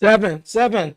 Seven.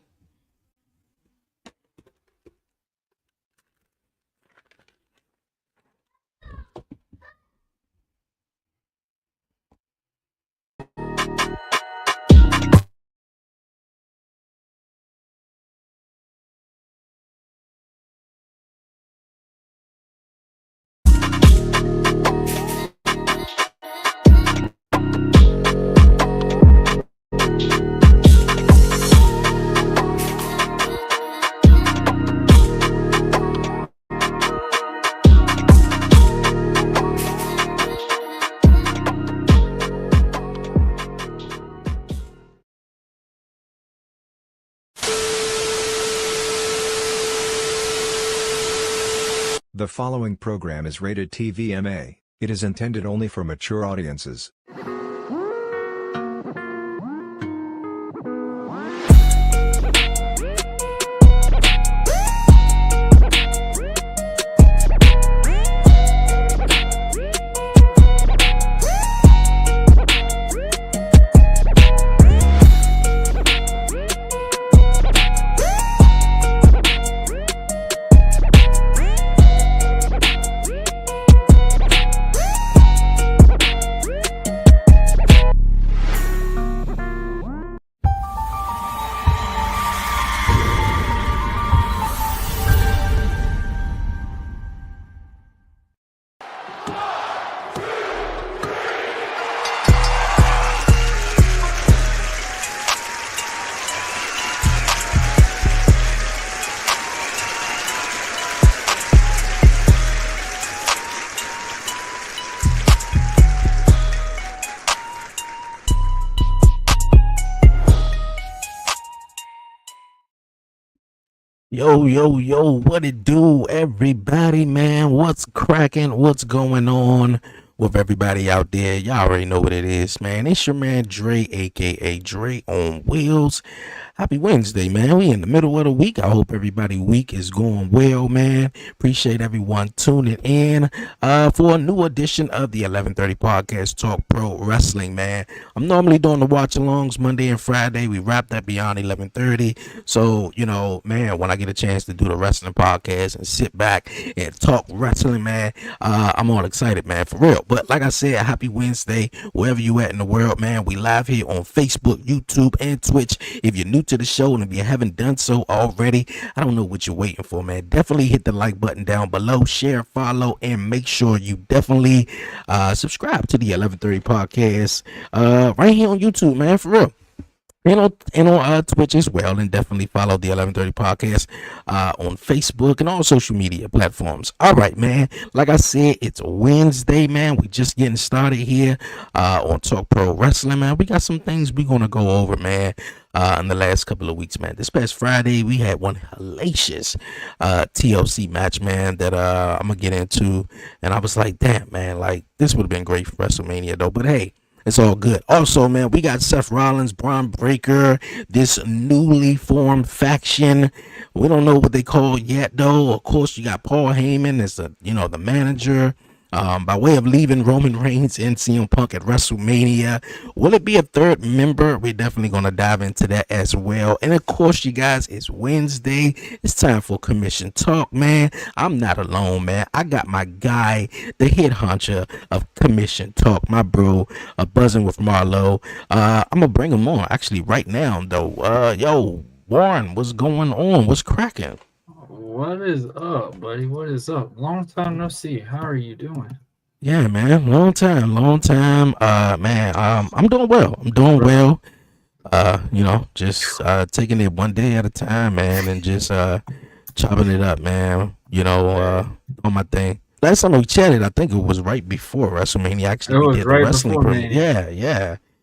The following program is rated TVMA. It is intended only for mature audiences. Yo, what it do, everybody, man? What's cracking? What's going on with everybody out there? Y'all already know what it is, man. It's your man Dre, aka Dre on Wheels. Happy Wednesday, man. We in the middle of the week. I hope everybody week is going well, man. Appreciate everyone tuning in for a new edition of the 11:30 podcast Talk Pro Wrestling, man. I'm normally doing the watch alongs Monday and Friday. We wrap that beyond 11:30. So, man, when I get a chance to do the wrestling podcast and sit back and talk wrestling, man, I'm all excited, man, for real. But like I said, happy Wednesday, wherever you at in the world, man. We live here on Facebook, YouTube, and Twitch. If you're new to the show and if you haven't done so already, I don't know what you're waiting for, man. Definitely hit the like button down below, share, follow, and make sure you definitely subscribe to the 11:30 podcast right here on YouTube, man, for real. And on Twitch as well, and definitely follow the 11:30 podcast on Facebook and all social media platforms. All right, man. Like I said, it's Wednesday, man. We just getting started here on Talk Pro Wrestling, man. We got some things we gonna go over, man. In the last couple of weeks, man. This past Friday, we had one hellacious TLC match, man, that I'm gonna get into, and I was like, damn, man, like this would have been great for WrestleMania, though. But hey. It's all good. Also, man, we got Seth Rollins, Bron Breakerr, this newly formed faction. We don't know what they call yet, though. Of course, you got Paul Heyman as the manager. By way of leaving Roman Reigns and CM Punk at WrestleMania. Will it be a third member? We're definitely going to dive into that as well. And of course, you guys, it's Wednesday. It's time for Commission Talk, man. I'm not alone, man. I got my guy, the head honcho of Commission Talk, my bro, buzzing with Marlo. I'm going to bring him on actually right now, though. Yo, Warren, what's going on? What's cracking? What is up, buddy? What is up? Long time no see. How are you doing? Yeah, man. Long time. Man, I'm doing well. Just taking it one day at a time, man, and just chopping it up, man. On my thing. Last time we chatted, I think it was right before WrestleMania. Actually, we did the wrestling program.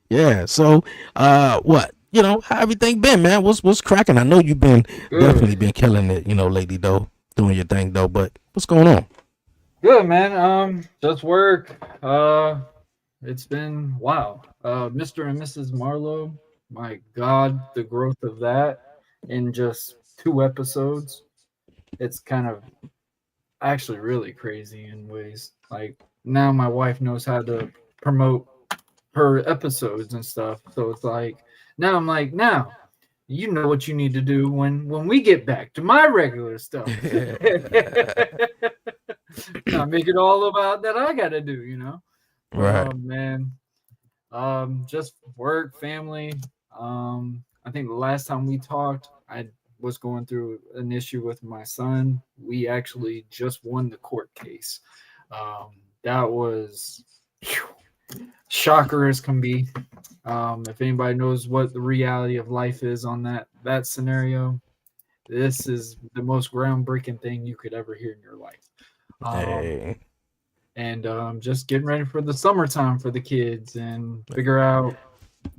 Yeah. So, what? How everything been, man? What's cracking? I know you've been definitely been killing it, lately, though, doing your thing, though. But what's going on? Good, man. Just work. It's been wow. Mr. and Mrs. Marlowe. My God, the growth of that in just 2 episodes. It's kind of actually really crazy in ways. Like now, my wife knows how to promote her episodes and stuff. So it's like now I'm like now. you know what you need to do when we get back to my regular stuff. Not make it all about that I gotta do, you know. Right. Oh man. Just work, family. I think the last time we talked, I was going through an issue with my son. We actually just won the court case. That was shocker as can be. If anybody knows what the reality of life is on that scenario, this is the most groundbreaking thing you could ever hear in your life. Hey. And just getting ready for the summertime for the kids and figure out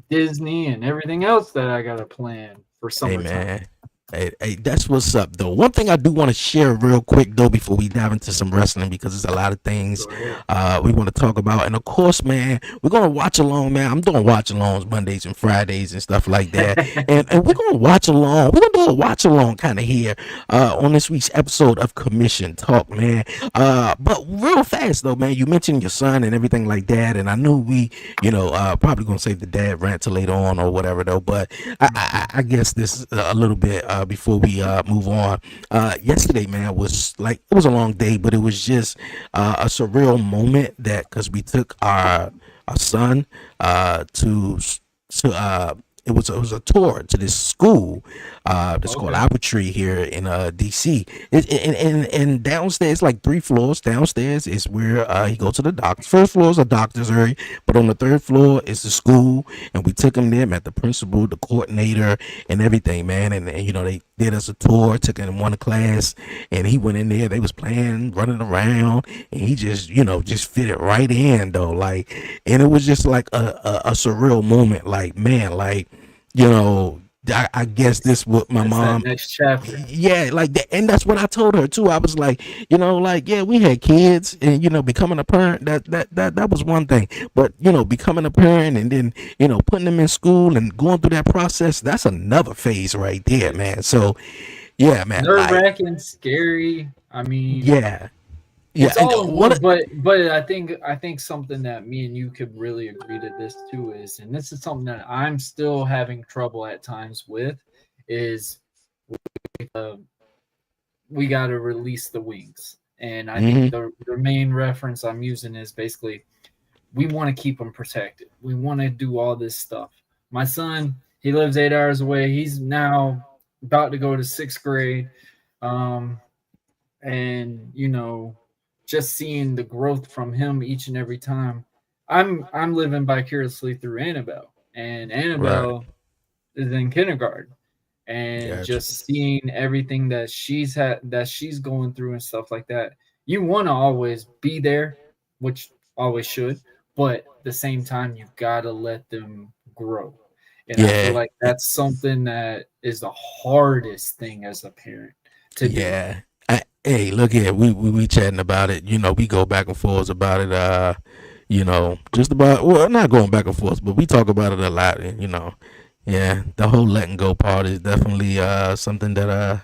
Disney and everything else that I got to plan for summertime. Hey, man. Hey, that's what's up, though. One thing I do want to share real quick, though, before we dive into some wrestling, because there's a lot of things we want to talk about. And, of course, man, we're going to watch along, man. I'm doing watch alongs Mondays and Fridays and stuff like that. and we're going to watch along. We're going to do a watch along kind of here on this week's episode of Commission Talk, man. But real fast, though, man, you mentioned your son and everything like that. And I knew we, probably going to save the dad rant till later on or whatever, though. But I guess this is a little bit before we move on. Yesterday, man, was like, it was a long day, but it was just a surreal moment that, because we took our son to it was a tour to this school that's called Apple Tree here in DC. And downstairs, like 3 floors downstairs, is where he goes to the doctor. First floor is a doctor's area, but on the 3rd floor is the school. And we took him there, met the principal, the coordinator, and everything, man. And they did us a tour, took him in one class, and he went in there. They was playing, running around, and he just just fit it right in, though. Like, and it was just like a surreal moment. Like, man, like, I guess this what my mom next chapter. Yeah, like that, and that's what I told her too. I was like, yeah, we had kids, and becoming a parent, that was one thing. But becoming a parent and then putting them in school and going through that process, that's another phase right there, man. So yeah, man, nerve-wracking, scary. I mean, yeah. It's all but I think something that me and you could really agree to this too is, and this is something that I'm still having trouble at times with, is we got to release the wings. And I think the main reference I'm using is basically we want to keep them protected. We want to do all this stuff. My son, he lives 8 hours away. He's now about to go to 6th grade. And just seeing the growth from him each and every time. I'm living vicariously through Annabelle, and Annabelle is in kindergarten, and just seeing everything that she's going through and stuff like that. You want to always be there, which always should, but at the same time, you've got to let them grow. And I feel like that's something that is the hardest thing as a parent to do. Hey, look here, we chatting about it. We go back and forth about it. Just about, well, not going back and forth, but we talk about it a lot. And the whole letting go part is definitely something that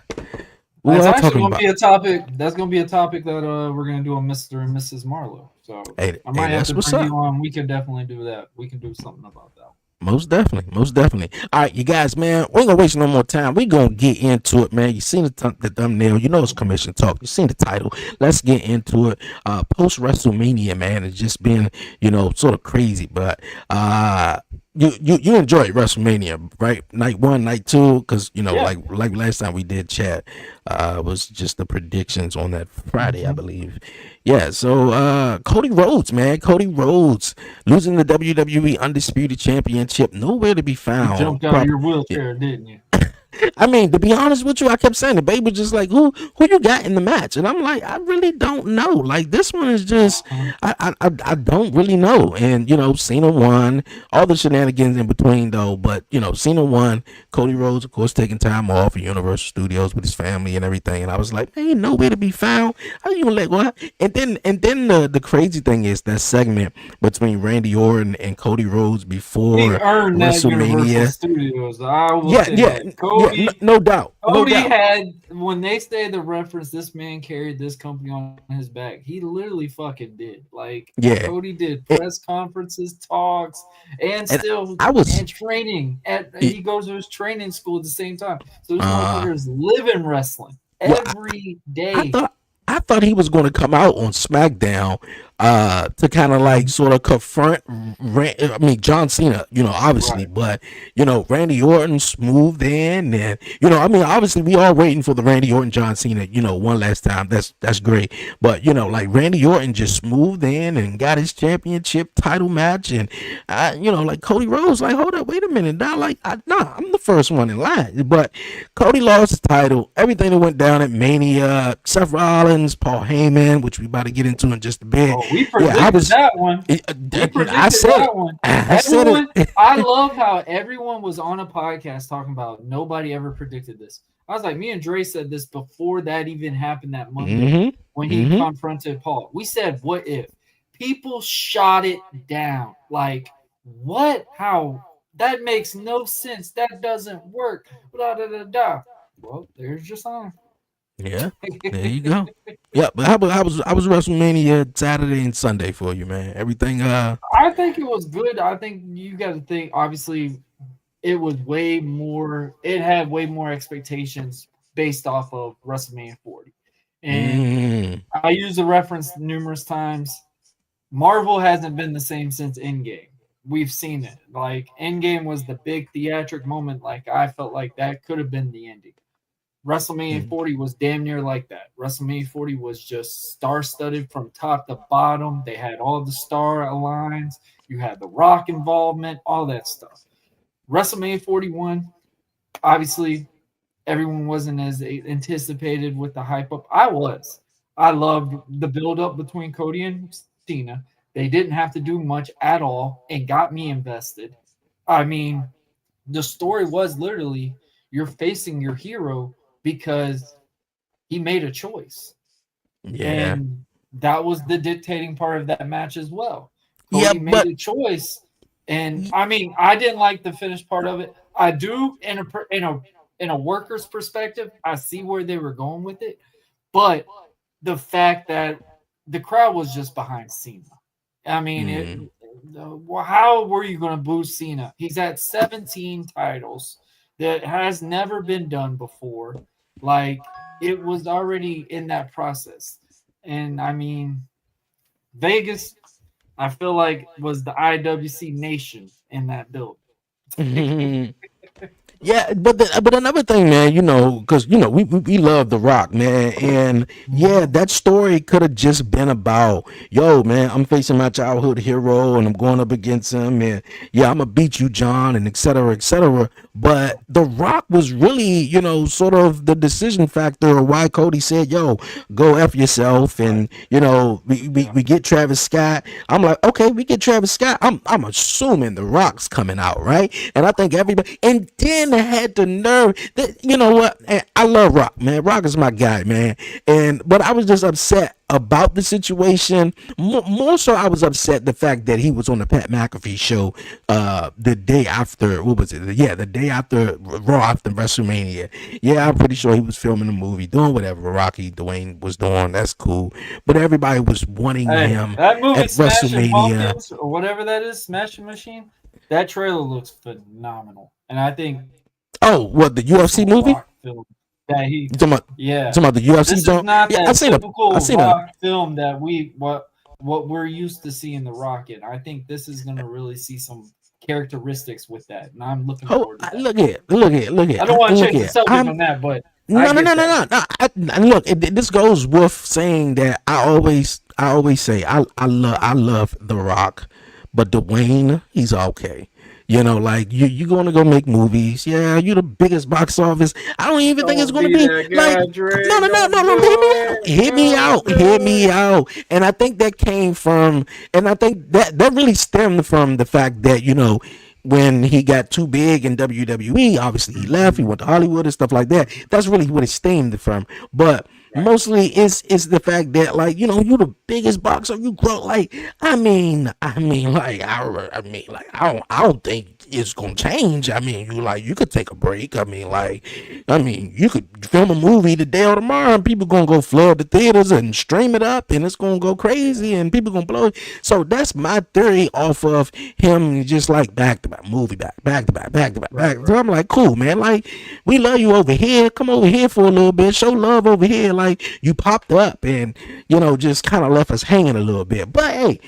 that's actually going to be a topic. That's going to be a topic that we're going to do on Mr. and Mrs. Marlowe. So I might have to bring you on. We can definitely do that. We can do something about that. Most definitely. All right, you guys, man, we ain't gonna waste no more time. We gonna get into it, man. You seen the thumbnail, it's Commission Talk. You seen the title. Let's get into it. Post WrestleMania, man, it's just been, sort of crazy, but you enjoyed WrestleMania, right? Night 1, night 2, because like last time we did chat, was just the predictions on that Friday, I believe. Yeah, so Cody Rhodes, man. Cody Rhodes losing the WWE Undisputed Championship, nowhere to be found. You jumped out of your wheelchair, didn't you? I mean, to be honest with you, I kept saying the baby was just like, who you got in the match? And I'm like, I really don't know. Like, this one is just, I don't really know. And, Cena won, all the shenanigans in between, though. But, Cena won. Cody Rhodes, of course, taking time off at Universal Studios with his family and everything. And I was like, man, nowhere to be found. How you like what? And then the crazy thing is that segment between Randy Orton and Cody Rhodes before WrestleMania. Studios. I will say that. Cody no doubt. Cody had, when they say the reference, this man carried this company on his back, he literally fucking did. Like, Cody did press conferences, talks, and training. He goes to his training school at the same time. So this motherfucker is living wrestling every day. I thought he was going to come out on SmackDown to kind of like sort of confront John Cena, obviously, but Randy Orton smoothed in, and obviously we all waiting for the Randy Orton John Cena, one last time. That's great, but like Randy Orton just smoothed in and got his championship title match, and like Cody Rhodes, like, hold up, wait a minute, now, like, I'm the first one in line, but Cody lost his title. Everything that went down at Mania, Seth Rollins, Paul Heyman, which we about to get into in just a bit. We predicted that one. I said it. I love how everyone was on a podcast talking about nobody ever predicted this. I was like, me and Dre said this before that even happened that Monday when he confronted Paul. We said, what if? People shot it down. Like, what? How? That makes no sense. That doesn't work. Blah, blah, blah, blah. Well, there's your sign. Yeah, there you go. Yeah, but how was WrestleMania Saturday and Sunday for you, man? Everything. I think it was good. I think you got to think. Obviously, it was way more. It had way more expectations based off of WrestleMania 40, and I use the reference numerous times. Marvel hasn't been the same since Endgame. We've seen it. Like, Endgame was the big theatric moment. Like, I felt like that could have been the ending. WrestleMania 40 was damn near like that. WrestleMania 40 was just star-studded from top to bottom. They had all the star lines. You had the Rock involvement, all that stuff. WrestleMania 41, obviously, everyone wasn't as anticipated with the hype up. I was. I loved the build-up between Cody and Cena. They didn't have to do much at all and got me invested. I mean, the story was literally you're facing your hero because he made a choice. Yeah. And that was the dictating part of that match as well. Cody made a choice. And I mean, I didn't like the finished part of it. I do in a worker's perspective, I see where they were going with it. But the fact that the crowd was just behind Cena. I mean, how were you going to boo Cena? He's at 17 titles. That has never been done before. Like, it was already in that process. And I mean, Vegas, I feel like, was the IWC nation in that build. Yeah, but another thing, man, because we love The Rock, man, and that story could have just been about, yo, man, I'm facing my childhood hero and I'm going up against him, and I'm gonna beat you, John, and et cetera, et cetera. But The Rock was really, sort of the decision factor of why Cody said, yo, go F yourself, and we get Travis Scott. I'm like, okay, we get Travis Scott. I'm assuming The Rock's coming out, right? And I think everybody, and then had the nerve that, what, I love Rock, man. Rock is my guy, man. But I was just upset about the situation. More so, I was upset the fact that he was on the Pat McAfee show the day after. What was it? Yeah, the day after Raw, after WrestleMania. Yeah, I'm pretty sure he was filming a movie, doing whatever Rocky Dwayne was doing. That's cool. But everybody was wanting him that movie, at WrestleMania or whatever that is, Smashing Machine. That trailer looks phenomenal, and I think. Oh, what, the UFC movie? That he, talking about the UFC. This is not that typical Rock film that what we're used to seeing The Rock in. I think this is going to really see some characteristics with that, and I'm looking forward to that. Look at. I don't want to change the subject on that, but no. Look, this goes with saying that I always say I love The Rock, but Dwayne, he's okay. Like, you're going to go make movies. Yeah, you're the biggest box office. I don't even think it's going to be like, no. Hear me out. And I think that came from, and I think that really stemmed from the fact that, when he got too big in WWE, obviously he left, he went to Hollywood and stuff like that. That's really what it stemmed from. But Mostly it's the fact that, like, you're the biggest boxer. You grow, like, like, I don't think it's gonna change. I mean, you could take a break. You could film a movie today or tomorrow, and people gonna go flood the theaters and stream it up, and it's gonna go crazy, and people gonna blow it. So that's my theory off of him, just like back to back, movie back to back. So I'm like, cool, man. Like, we love you over here. Come over here for a little bit. Show love over here. Like, you popped up and, just kind of left us hanging a little bit. But hey,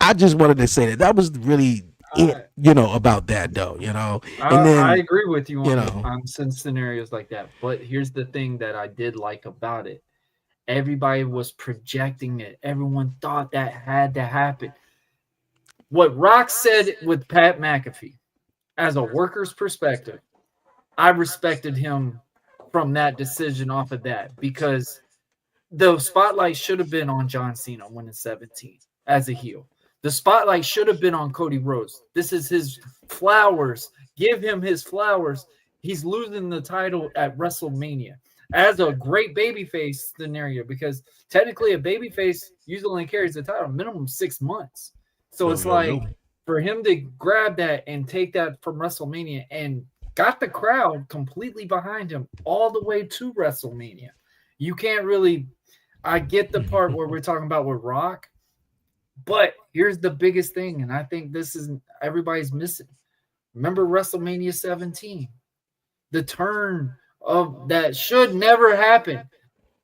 I just wanted to say that was really it, about that though, And then I agree with you on some scenarios like that. But here's the thing that I did like about it. Everybody was projecting it. Everyone thought that had to happen. What Rock said with Pat McAfee, as a worker's perspective, I respected him from that decision off of that, because the spotlight should have been on John Cena winning 17 as a heel. The spotlight should have been on Cody Rhodes. This is his flowers. Give him his flowers. He's losing the title at WrestleMania as a great babyface scenario, because technically a babyface usually only carries the title minimum 6 months. So it's like for him to grab that and take that from WrestleMania and got the crowd completely behind him all the way to WrestleMania. You can't really, I get the part where we're talking about with Rock, but here's the biggest thing, and I think this is everybody's missing. Remember WrestleMania 17, the turn of that should never happen.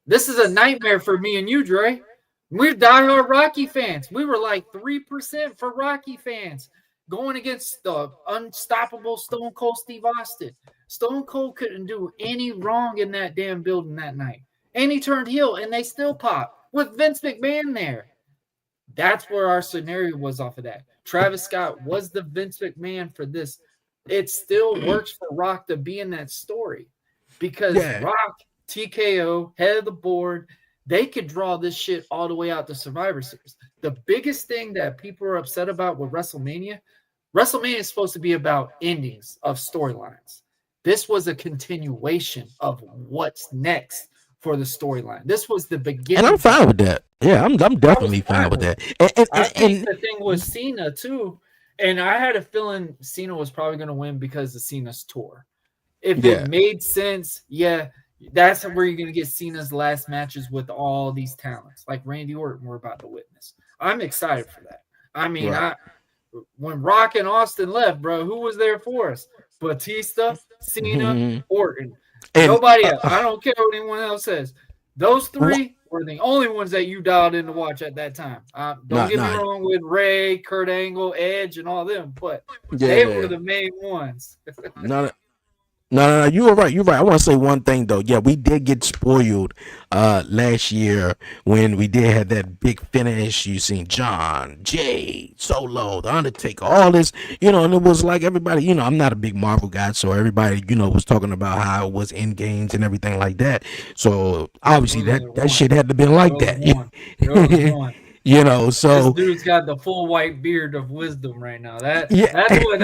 This is a nightmare for me and you, Dre. We're diehard Rocky fans. We were like 3% for Rocky fans going against the unstoppable Stone Cold Steve Austin. Stone Cold couldn't do any wrong in that damn building that night. And he turned heel, and they still popped with Vince McMahon there. That's where our scenario was off of that. Travis Scott was the Vince McMahon for this. It still works for Rock to be in that story, because Rock, TKO, head of the board, they could draw this shit all the way out to Survivor Series. The biggest thing that people are upset about with WrestleMania is supposed to be about endings of storylines. This was a continuation of what's next for the storyline. This was the beginning. And I'm fine with that. Yeah, I'm definitely fine with that. I think the thing was Cena too, and I had a feeling Cena was probably going to win because of Cena's tour. If it made sense, that's where you're going to get Cena's last matches with all these talents, like Randy Orton we're about to witness. I'm excited for that. I mean, when Rock and Austin left, bro, who was there for us? Batista, Cena, Orton. And nobody else. I don't care what anyone else says. Those three were the only ones that you dialed in to watch at that time. Don't get me wrong with Ray, Kurt Angle, Edge, and all them, but they were the main ones. No, you were right. You're right. I want to say one thing though. Yeah, we did get spoiled last year when we did have that big finish. You seen John, Jay, Solo, The Undertaker, all this, and it was like everybody, I'm not a big Marvel guy, so everybody, was talking about how it was in games and everything like that. So obviously that shit had to be like that. So this dude's got the full white beard of wisdom right now. That's what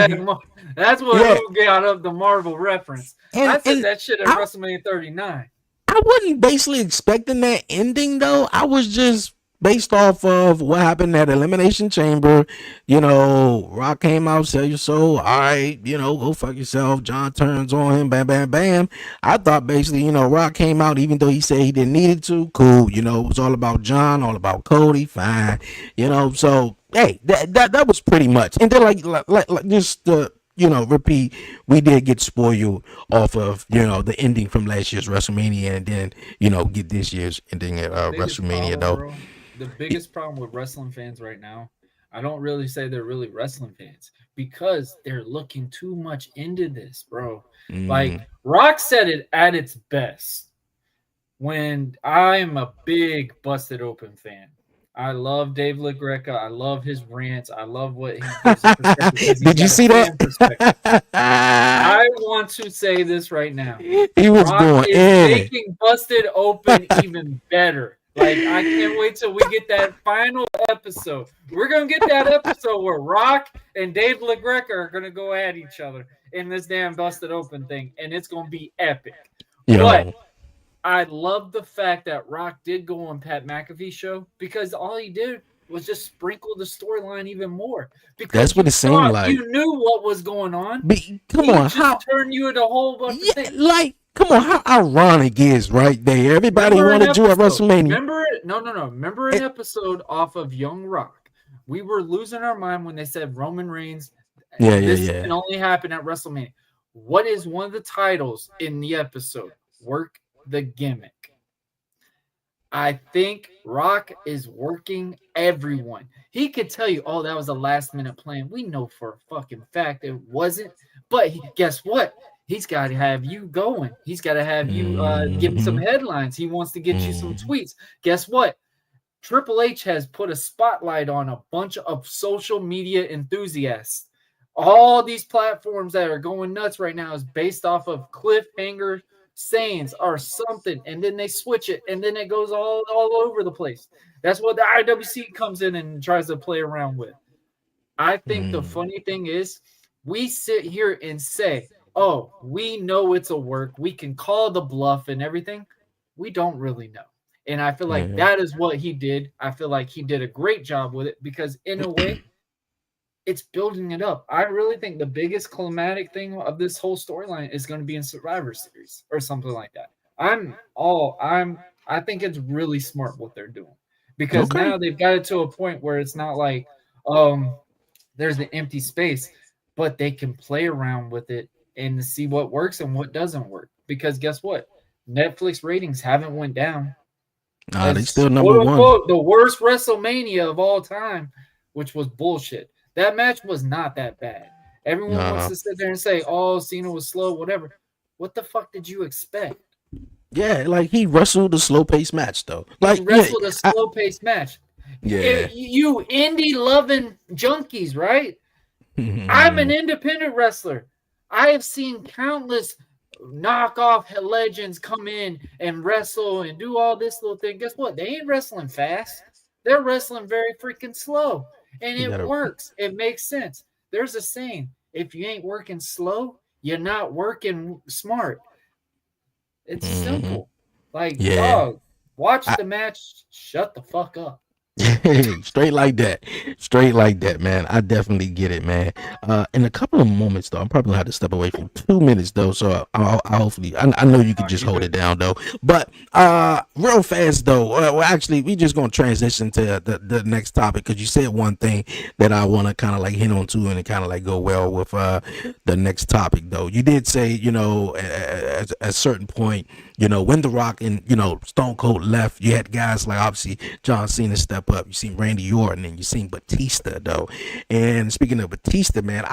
who got up the Marvel reference. I said that shit at WrestleMania 39. I wasn't basically expecting that ending though. I was just based off of what happened at Elimination Chamber. Rock came out, sell your soul. All right, go fuck yourself. John turns on him, bam, bam, bam. I thought basically, Rock came out, even though he said he didn't need it to. Cool, it was all about John, all about Cody. Fine, So hey, that was pretty much. And then like just repeat, we did get spoiled off of, the ending from last year's WrestleMania, and then, get this year's ending at WrestleMania though. Bro, the biggest problem with wrestling fans right now, I don't really say they're really wrestling fans, because they're looking too much into this, bro. Like Rock said it at its best. When I'm a big Busted Open fan, I love Dave LaGreca. I love his rants. I love what he gives. Did you see that? I want to say this right now. He was Rock going is making Busted Open even better. Like, I can't wait till we get that final episode. We're going to get that episode where Rock and Dave LaGreca are going to go at each other in this damn Busted Open thing, and it's going to be epic. But I love the fact that Rock did go on Pat McAfee's show because all he did was just sprinkle the storyline even more That's because what you it seemed saw, like. you knew what was going on. Come He on, just how? turned you into a whole bunch of Yeah, things. like, come on, how ironic is right there? Everybody wanted you at WrestleMania. Remember, no. Remember an episode off of Young Rock? We were losing our mind when they said Roman Reigns. This can only happen at WrestleMania. What is one of the titles in the episode? Work the gimmick. I think Rock is working everyone. He could tell you, oh, that was a last minute plan. We know for a fucking fact it wasn't. But guess what? He's got to have you going. He's got to have you give him some headlines. He wants to get you some tweets. Guess what? Triple H has put a spotlight on a bunch of social media enthusiasts. All these platforms that are going nuts right now is based off of cliffhanger sayings or something, and then they switch it, and then it goes all over the place. That's what the IWC comes in and tries to play around with. I think the funny thing is we sit here and say, oh, we know it's a work. We can call the bluff and everything. We don't really know. And I feel like that is what he did. I feel like he did a great job with it because in a way, it's building it up. I really think the biggest climatic thing of this whole storyline is going to be in Survivor Series or something like that. I think it's really smart what they're doing because now they've got it to a point where it's not like there's an empty space, but they can play around with it and see what works and what doesn't work. Because guess what? Netflix ratings haven't went down. They still number one. The worst WrestleMania of all time, which was bullshit. That match was not that bad. Everyone wants to sit there and say, oh, Cena was slow, whatever. What the fuck did you expect? Yeah, like he wrestled a slow-paced match, though. Like he wrestled a slow-paced match. Yeah. You indie-loving junkies, right? I'm an independent wrestler. I have seen countless knockoff legends come in and wrestle and do all this little thing. Guess what? They ain't wrestling fast. They're wrestling very freaking slow. And it works. It makes sense. There's a saying, if you ain't working slow, you're not working smart. It's simple. Like, dog, watch the match, shut the fuck up. Straight like that, man. I definitely get it, man. In a couple of moments, though, I'm probably gonna have to step away for 2 minutes, though. So I'll hopefully, I know you can just hold it down, though. But real fast, though. Well, actually, we just gonna transition to the next topic because you said one thing that I want to kind of like hit on to, and it kind of like go well with the next topic, though. You did say, you know, at a certain point, you know, when The Rock and, you know, Stone Cold left, you had guys like obviously John Cena step up. You seen Randy Orton and you seen Batista, though. And speaking of Batista, man,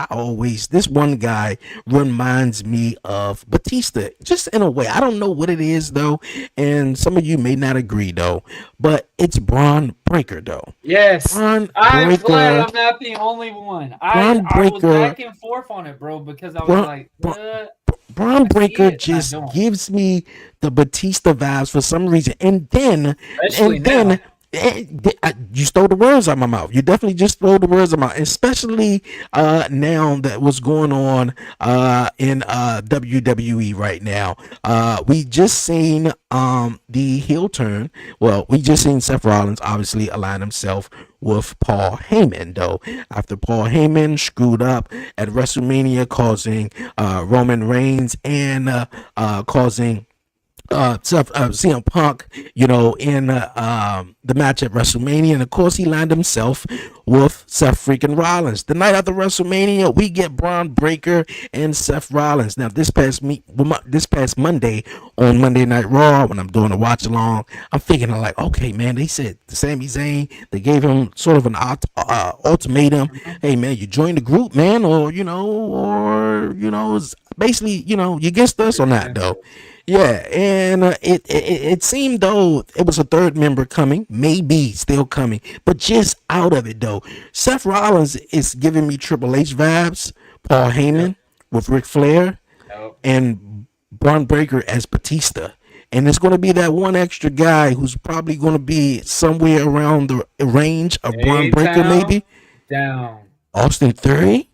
this one guy reminds me of Batista, just in a way. I don't know what it is, though, and some of you may not agree, though, but it's Bron Breakerr, though. Yes, I'm glad I'm not the only one. I was back and forth on it, bro, because I was like, Bron Breakerr just gives me the Batista vibes for some reason, and then you stole the words out of my mouth. You definitely just stole the words out of my mouth, especially now that what's going on in WWE right now. We just seen the heel turn. Well, we just seen Seth Rollins obviously align himself with Paul Heyman, though, after Paul Heyman screwed up at WrestleMania, causing Roman Reigns and causing CM Punk, you know, in the match at WrestleMania, and of course he lined himself with Seth freaking Rollins. The night after WrestleMania, we get Bron Breakkr and Seth Rollins. Now this past Monday on Monday Night Raw, when I'm doing a watch along, I'm thinking like, okay, man, they said Sami Zayn, they gave him sort of an ultimatum. Hey, man, you join the group, man, or it's basically, you against us on that, though. Yeah, and it seemed, though, it was a third member coming, maybe still coming, but just out of it, though. Seth Rollins is giving me Triple H vibes, Paul Heyman with Ric Flair, and Bron Breakkr as Batista. And it's going to be that one extra guy who's probably going to be somewhere around the range of Bron Breakkr, maybe. Austin Theory?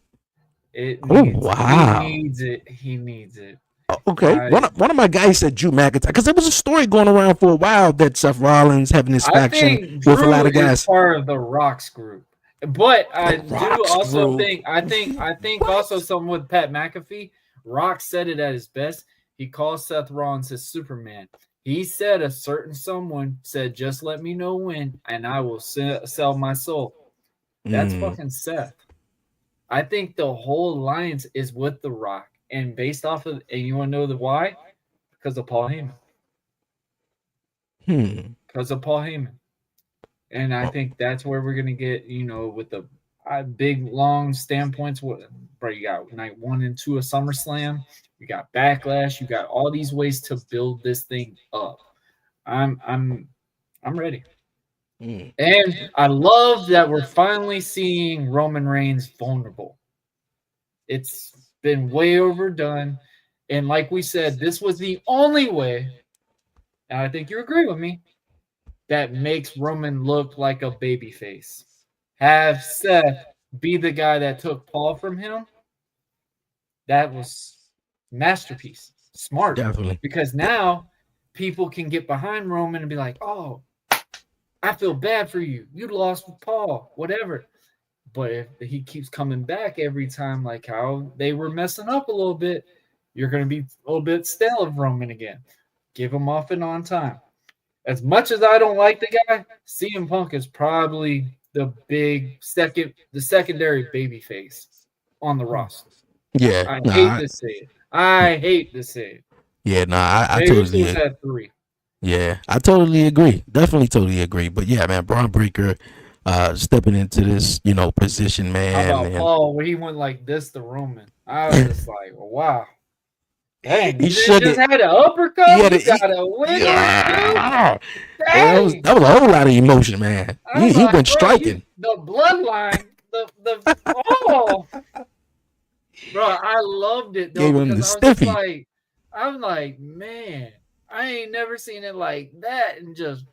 Wow. He needs it. Oh, Okay, one of my guys said Drew McIntyre because there was a story going around for a while that Seth Rollins having this faction with a lot of guys. Is part of the Rock's group, but I do also think I think also something with Pat McAfee. Rock said it at his best. He calls Seth Rollins his Superman. He said a certain someone said, "Just let me know when, and I will sell my soul." That's fucking Seth. I think the whole alliance is with The Rock, and based off of, and you want to know the why? Because of Paul Heyman. Because of Paul Heyman. And I think that's where we're going to get, with the big, long standpoints. Bro, you got night 1 and 2 of SummerSlam. You got Backlash. You got all these ways to build this thing up. I'm ready. And I love that we're finally seeing Roman Reigns vulnerable. It's been way overdone. And like we said, this was the only way, and I think you agree with me, that makes Roman look like a babyface. Have Seth be the guy that took Paul from him. That was masterpiece. Smart. Definitely. Because now people can get behind Roman and be like, oh, I feel bad for you. You lost with Paul, whatever. But if he keeps coming back every time, like how they were messing up a little bit, you're going to be a little bit stale of Roman again. Give him off and on time. As much as I don't like the guy, CM Punk is probably the secondary babyface on the roster. Yeah. I hate to say it. Yeah, I totally agree. At 3. Yeah, I totally agree. Definitely totally agree. But yeah, man, Bron Breakerr stepping into this, position, man. How about Paul when he went like this to Roman? I was just like, well, wow. Dang, he just had an uppercut. He got a win. Yeah. That was a whole lot of emotion, man. He went striking. The bloodline, bro, I loved it though. Gave him the stiffy. I'm like, man, I ain't never seen it like that, and just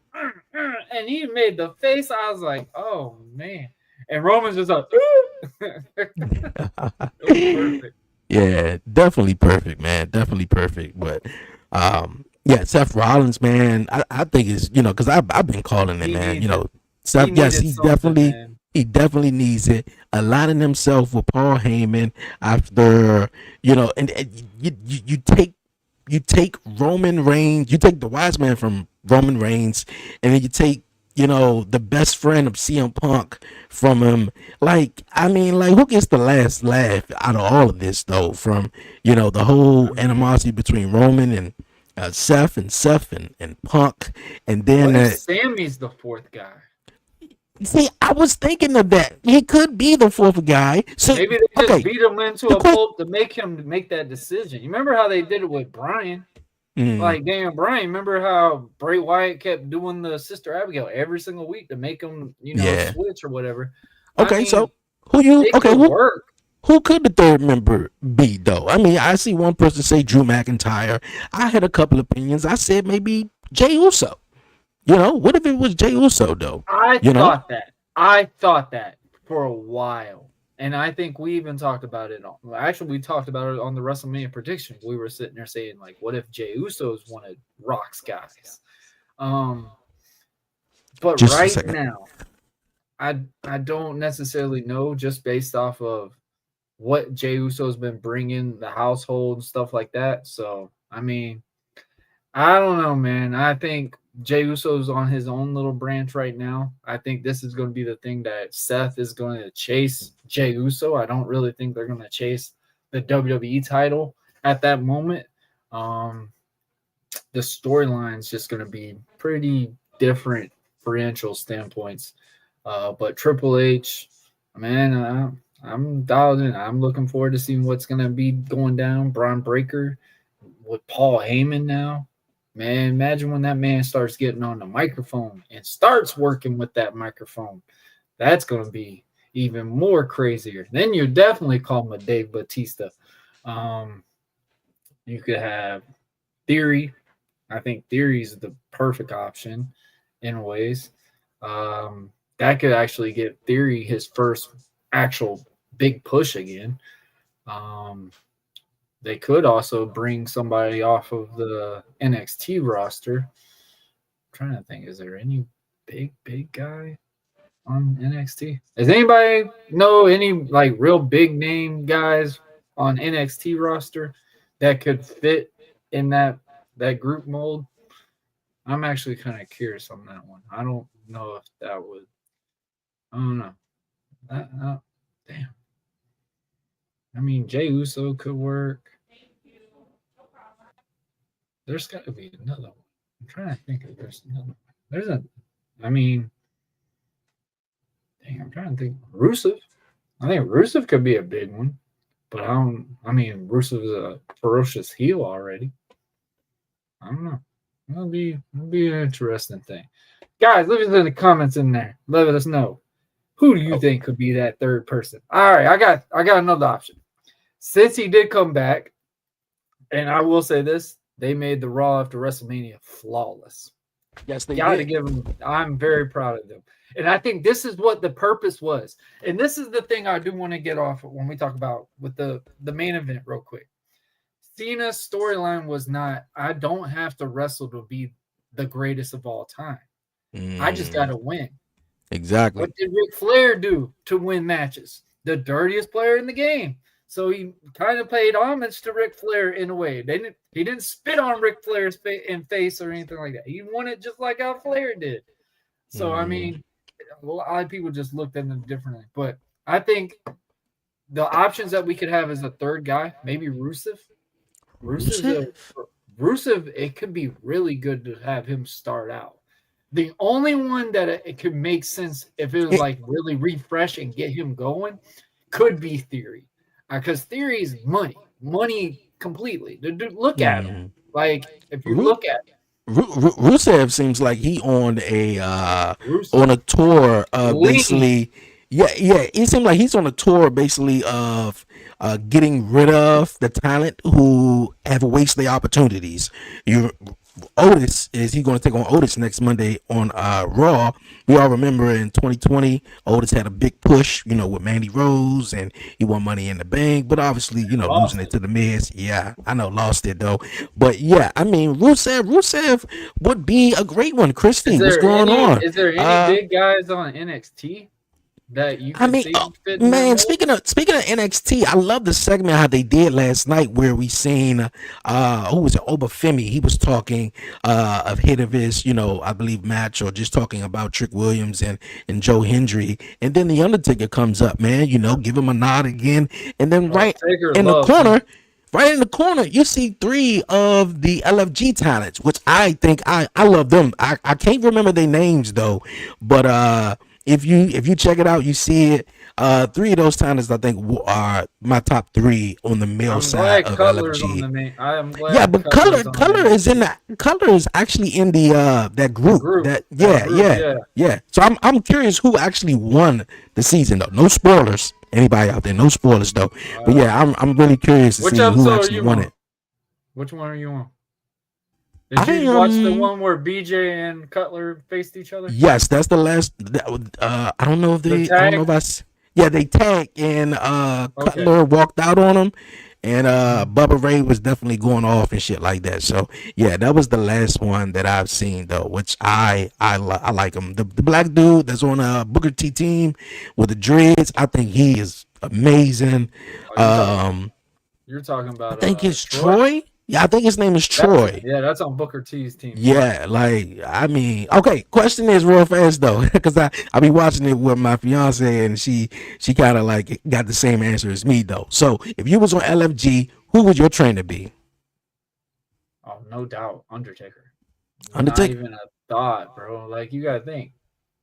and he made the face. I was like, oh man, and Roman's just like, it was perfect. Yeah, definitely perfect, man. Definitely perfect. But yeah, Seth Rollins, man, I think it's because I've been calling it, man. Seth, yes, he definitely needs it. Aligning himself with Paul Heyman after and you take Roman Reigns, you take the wise man from Roman Reigns, and then you take the best friend of CM Punk from him. Who gets the last laugh out of all of this, though? From, the whole animosity between Roman and Seth and Punk. And then Sammy's the 4th guy. See, I was thinking of that. He could be the 4th guy. So maybe they just beat him into a pulp to make him make that decision. You remember how they did it with Bryan? Like Daniel Bryan, remember how Bray Wyatt kept doing the Sister Abigail every single week to make him, switch or whatever. Okay, so who could the 3rd member be though? I mean, I see one person say Drew McIntyre. I had a couple opinions. I said maybe Jey Uso. What if it was Jey Uso though? I thought that for a while. And I think we even talked about it. We talked about it on the WrestleMania predictions. We were sitting there saying, like, what if Jey Uso's one of Rock's guys? But just right now, I don't necessarily know, just based off of what Jey Uso's been bringing the household and stuff like that. So, I mean, I don't know, man. I think Jey Uso's on his own little branch right now. I think this is going to be the thing that Seth is going to chase Jey Uso. I don't really think they're going to chase the WWE title at that moment. The storyline's just going to be pretty different financial standpoints. But Triple H, man, I'm dialed in. I'm looking forward to seeing what's going to be going down. Bron Breakerr with Paul Heyman now. Man, imagine when that man starts getting on the microphone and starts working with that microphone. That's going to be even more crazier. Then you definitely call him a Dave Bautista. You could have Theory. I think Theory is the perfect option in ways. That could actually give Theory his first actual big push again. they could also bring somebody off of the NXT roster. I'm trying to think, is there any big guy on NXT? Does anybody know any like real big name guys on NXT roster that could fit in that group mold? I'm actually kind of curious on that one. I don't know if that would. I don't know. Damn. I mean, Jey Uso could work. There's got to be another one. I'm trying to think if there's another one. There's a. I mean, dang, I'm trying to think. Rusev. I think Rusev could be a big one, but I don't. I mean, Rusev is a ferocious heel already. I don't know. It'll be an interesting thing. Guys, leave it in the comments in there. Let us know. Who do you think could be that third person? All right, I got another option. Since he did come back, and I will say this, they made the Raw after WrestleMania flawless. Yes, they gotta did. give them. I'm very proud of them, and I think this is what the purpose was. And this is the thing I do want to get off when we talk about with the main event real quick. Cena's storyline was not, I don't have to wrestle to be the greatest of all time. I just got to win. Exactly. What did Ric Flair do to win matches? The dirtiest player in the game. So he kind of paid homage to Ric Flair in a way. He didn't spit on Ric Flair's face or anything like that. He won it just like how Flair did. So, I mean, a lot of people just looked at them differently. But I think the options that we could have as a third guy, maybe Rusev. Rusev, it could be really good to have him start out. The only one that it could make sense if it was like really refresh and get him going could be Theory. Because Theory is money completely. Look at him. Like, if you look at him. Rusev seems like he on a tour of basically. Yeah. It seems like he's on a tour basically of getting rid of the talent who have wasted their opportunities. Otis is he going to take on Otis next Monday on Raw. We all remember in 2020 Otis had a big push, with Mandy Rose, and he won Money in the Bank, but obviously losing it to the Miz. Yeah, I know, lost it though. But yeah, I mean Rusev would be a great one. Christy, what's going on? Is there any big guys on NXT? That you can see man, speaking of NXT, I love the segment how they did last night where we seen who was it, Obafemi. He was talking ahead of his, I believe match, or just talking about Trick Williams and Joe Hendry, and then the Undertaker comes up, man, give him a nod again, and then right in the corner, you see 3 of the LFG talents, which I think I love them. I can't remember their names though, but if you check it out, you see it. 3 of those talents, I think, are my top 3 on the male side of LFG. I'm glad. Yeah, but Color is actually in the that group. Yeah. So I'm curious who actually won the season though. No spoilers. Anybody out there? No spoilers though. But yeah, I'm really curious to see who actually won it. Which one are you on? Did you watch the one where BJ and Cutler faced each other? Yes, that's the last. I don't know if they. I don't know if they tagged and Cutler walked out on him, and Bubba Ray was definitely going off and shit like that. So yeah, that was the last one that I've seen though, which I like him. The black dude that's on a Booker T team with the dreads, I think he is amazing. You're talking about. I think it's Troy. Yeah, I think his name is Troy. That's on Booker T's team. Yeah, okay. Question is real fast though, because I be watching it with my fiance, and she kind of like got the same answer as me though. So if you was on LFG, who would your trainer be? Oh, no doubt, Undertaker. Not even a thought, bro. Like, you gotta think,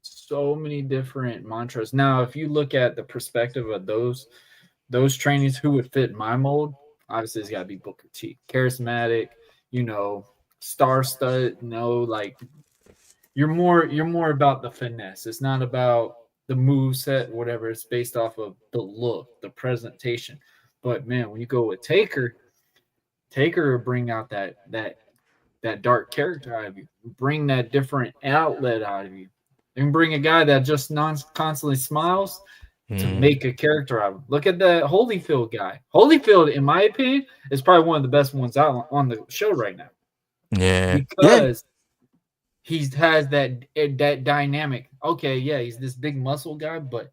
so many different mantras. Now, if you look at the perspective of those trainees who would fit my mold. Obviously, it's got to be Booker T. Charismatic, star-studded. Like you're more about the finesse. It's not about the move set, whatever. It's based off of the look, the presentation. But man, when you go with Taker will bring out that dark character out of you. Bring that different outlet out of you. You can bring a guy that just constantly smiles. to make a character out of him. Look at the Holyfield guy. Holyfield, in my opinion, is probably one of the best ones out on the show right now. Yeah. Because he has that dynamic. Okay, yeah, he's this big muscle guy, but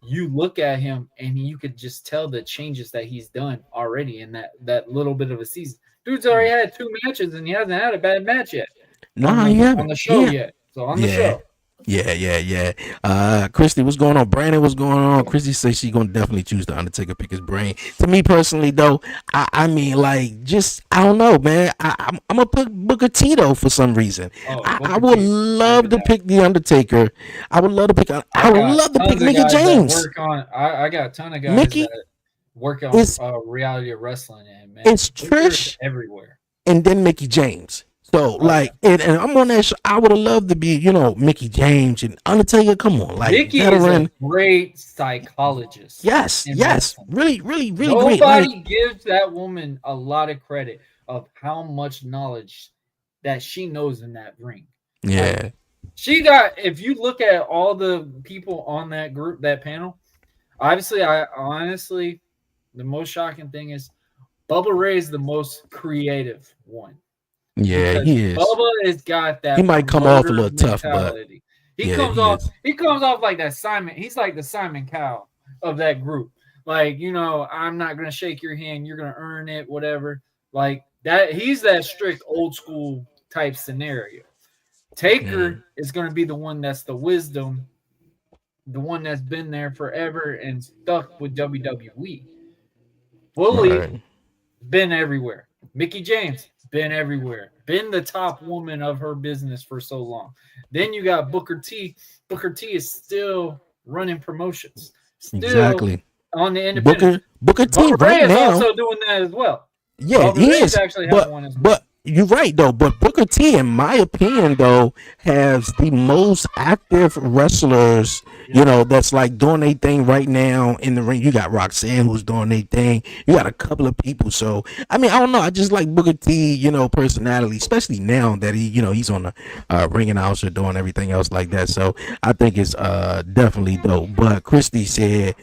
you look at him and you could just tell the changes that he's done already in that little bit of a season. Dude's already had 2 matches and he hasn't had a bad match yet. Nah, on the show yet. So on the show. Christy, what's going on? Brandon, what's going on? Christy says she's gonna definitely choose the Undertaker, pick his brain. To me personally, though, I mean, like, just I don't know, man. I'm gonna put Booker T though for some reason. I would love to pick the Undertaker. I would love to pick. I would love to pick Mickey James. I got a ton of guys that work on reality of wrestling, and man, it's Trish everywhere, and then Mickey James. So and I'm on that show. I would have loved to be, Mickey James and Undertaker. Come on, like Mickey veteran. Is a great psychologist. Yes, really great. Nobody gives that woman a lot of credit of how much knowledge that she knows in that ring. Yeah, like, she got. If you look at all the people on that group, that panel, obviously, the most shocking thing is Bubba Ray is the most creative one. Yeah, because he is. Bubba has got that. He might come off a little tough, but he comes off like that Simon. He's like the Simon Cowell of that group. Like, I'm not gonna shake your hand. You're gonna earn it, whatever. Like that. He's that strict old school type scenario. Taker is gonna be the one that's the wisdom, the one that's been there forever and stuck with WWE. Bully been everywhere. Mickey James. Been everywhere, been the top woman of her business for so long. Then you got Booker T. Booker T is still running promotions, still on the independent. Booker T right now is also doing that as well. Yeah, he is. Actually one as well. But you're right though. But Booker T, in my opinion, though, has the most active wrestlers. That's like doing their thing right now in the ring. You got Roxanne who's doing their thing. You got a couple of people. So I mean, I don't know. I just like Booker T, personality, especially now that he's on the ring announcer doing everything else like that. So I think it's definitely dope. But Christy said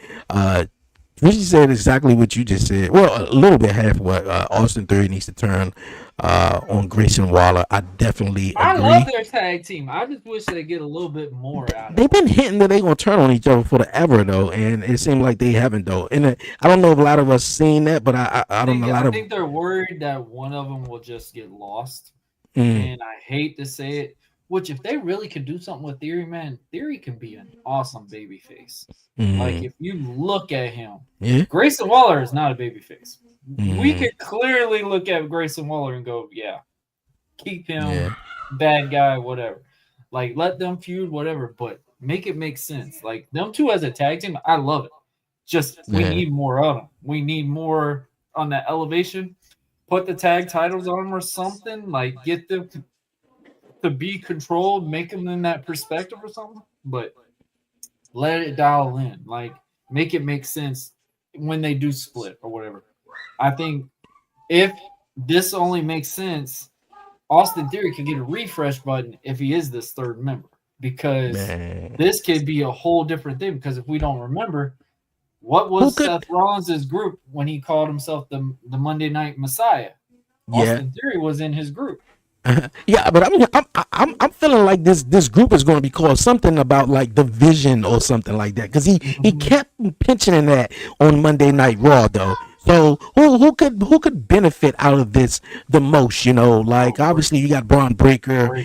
exactly what you just said. Well, a little bit half what Austin Theory needs to turn on Grayson Waller. I definitely agree. I love their tag team. I just wish they get a little bit more out of it. They've been hinting that they're going to turn on each other forever, though, and it seemed like they haven't, though. And I don't know if a lot of us seen that, but I don't know. I think they're worried that one of them will just get lost. And I hate to say it, which if they really could do something with Theory, man, Theory can be an awesome babyface. Like if you look at him, Grayson Waller is not a babyface. We could clearly look at Grayson Waller and go, yeah, keep him, bad guy, whatever. Like let them feud, whatever, but make it make sense. Like them two as a tag team, I love it. Just we need more of them. We need more on that elevation. Put the tag titles on them or something. Like get them to be controlled, make them in that perspective or something. But let it dial in. Like make it make sense when they do split or whatever. I think if this only makes sense, Austin Theory could get a refresh button if he is this third member. Because this could be a whole different thing. Because if we don't remember, what was Seth Rollins' group when he called himself the Monday Night Messiah? Austin Theory was in his group. Yeah, but I'm feeling like this group is going to be called something about like the Vision or something like that because he kept mentioning that on Monday Night Raw though. So who could benefit out of this the most? Like obviously you got Bron Breakerr.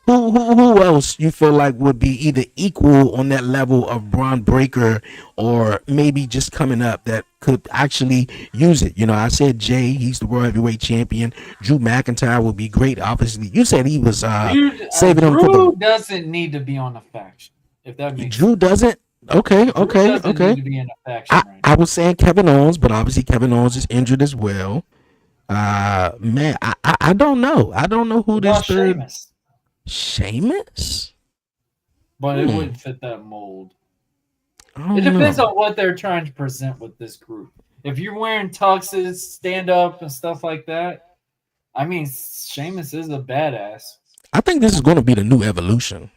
Who else you feel like would be either equal on that level of Bron Breakerr or maybe just coming up that could actually use it? I said Jay, he's the World Heavyweight Champion. Drew McIntyre would be great. Obviously, you said he was saving him for Drew doesn't need to be on a faction. If that makes Drew doesn't. Okay. I was saying Kevin Owens, but obviously Kevin Owens is injured as well. Man, I don't know. I don't know who this third. Sheamus? But it wouldn't fit that mold. It depends on what they're trying to present with this group. If you're wearing tuxes, stand up and stuff like that, I mean, Sheamus is a badass. I think this is going to be the new Evolution.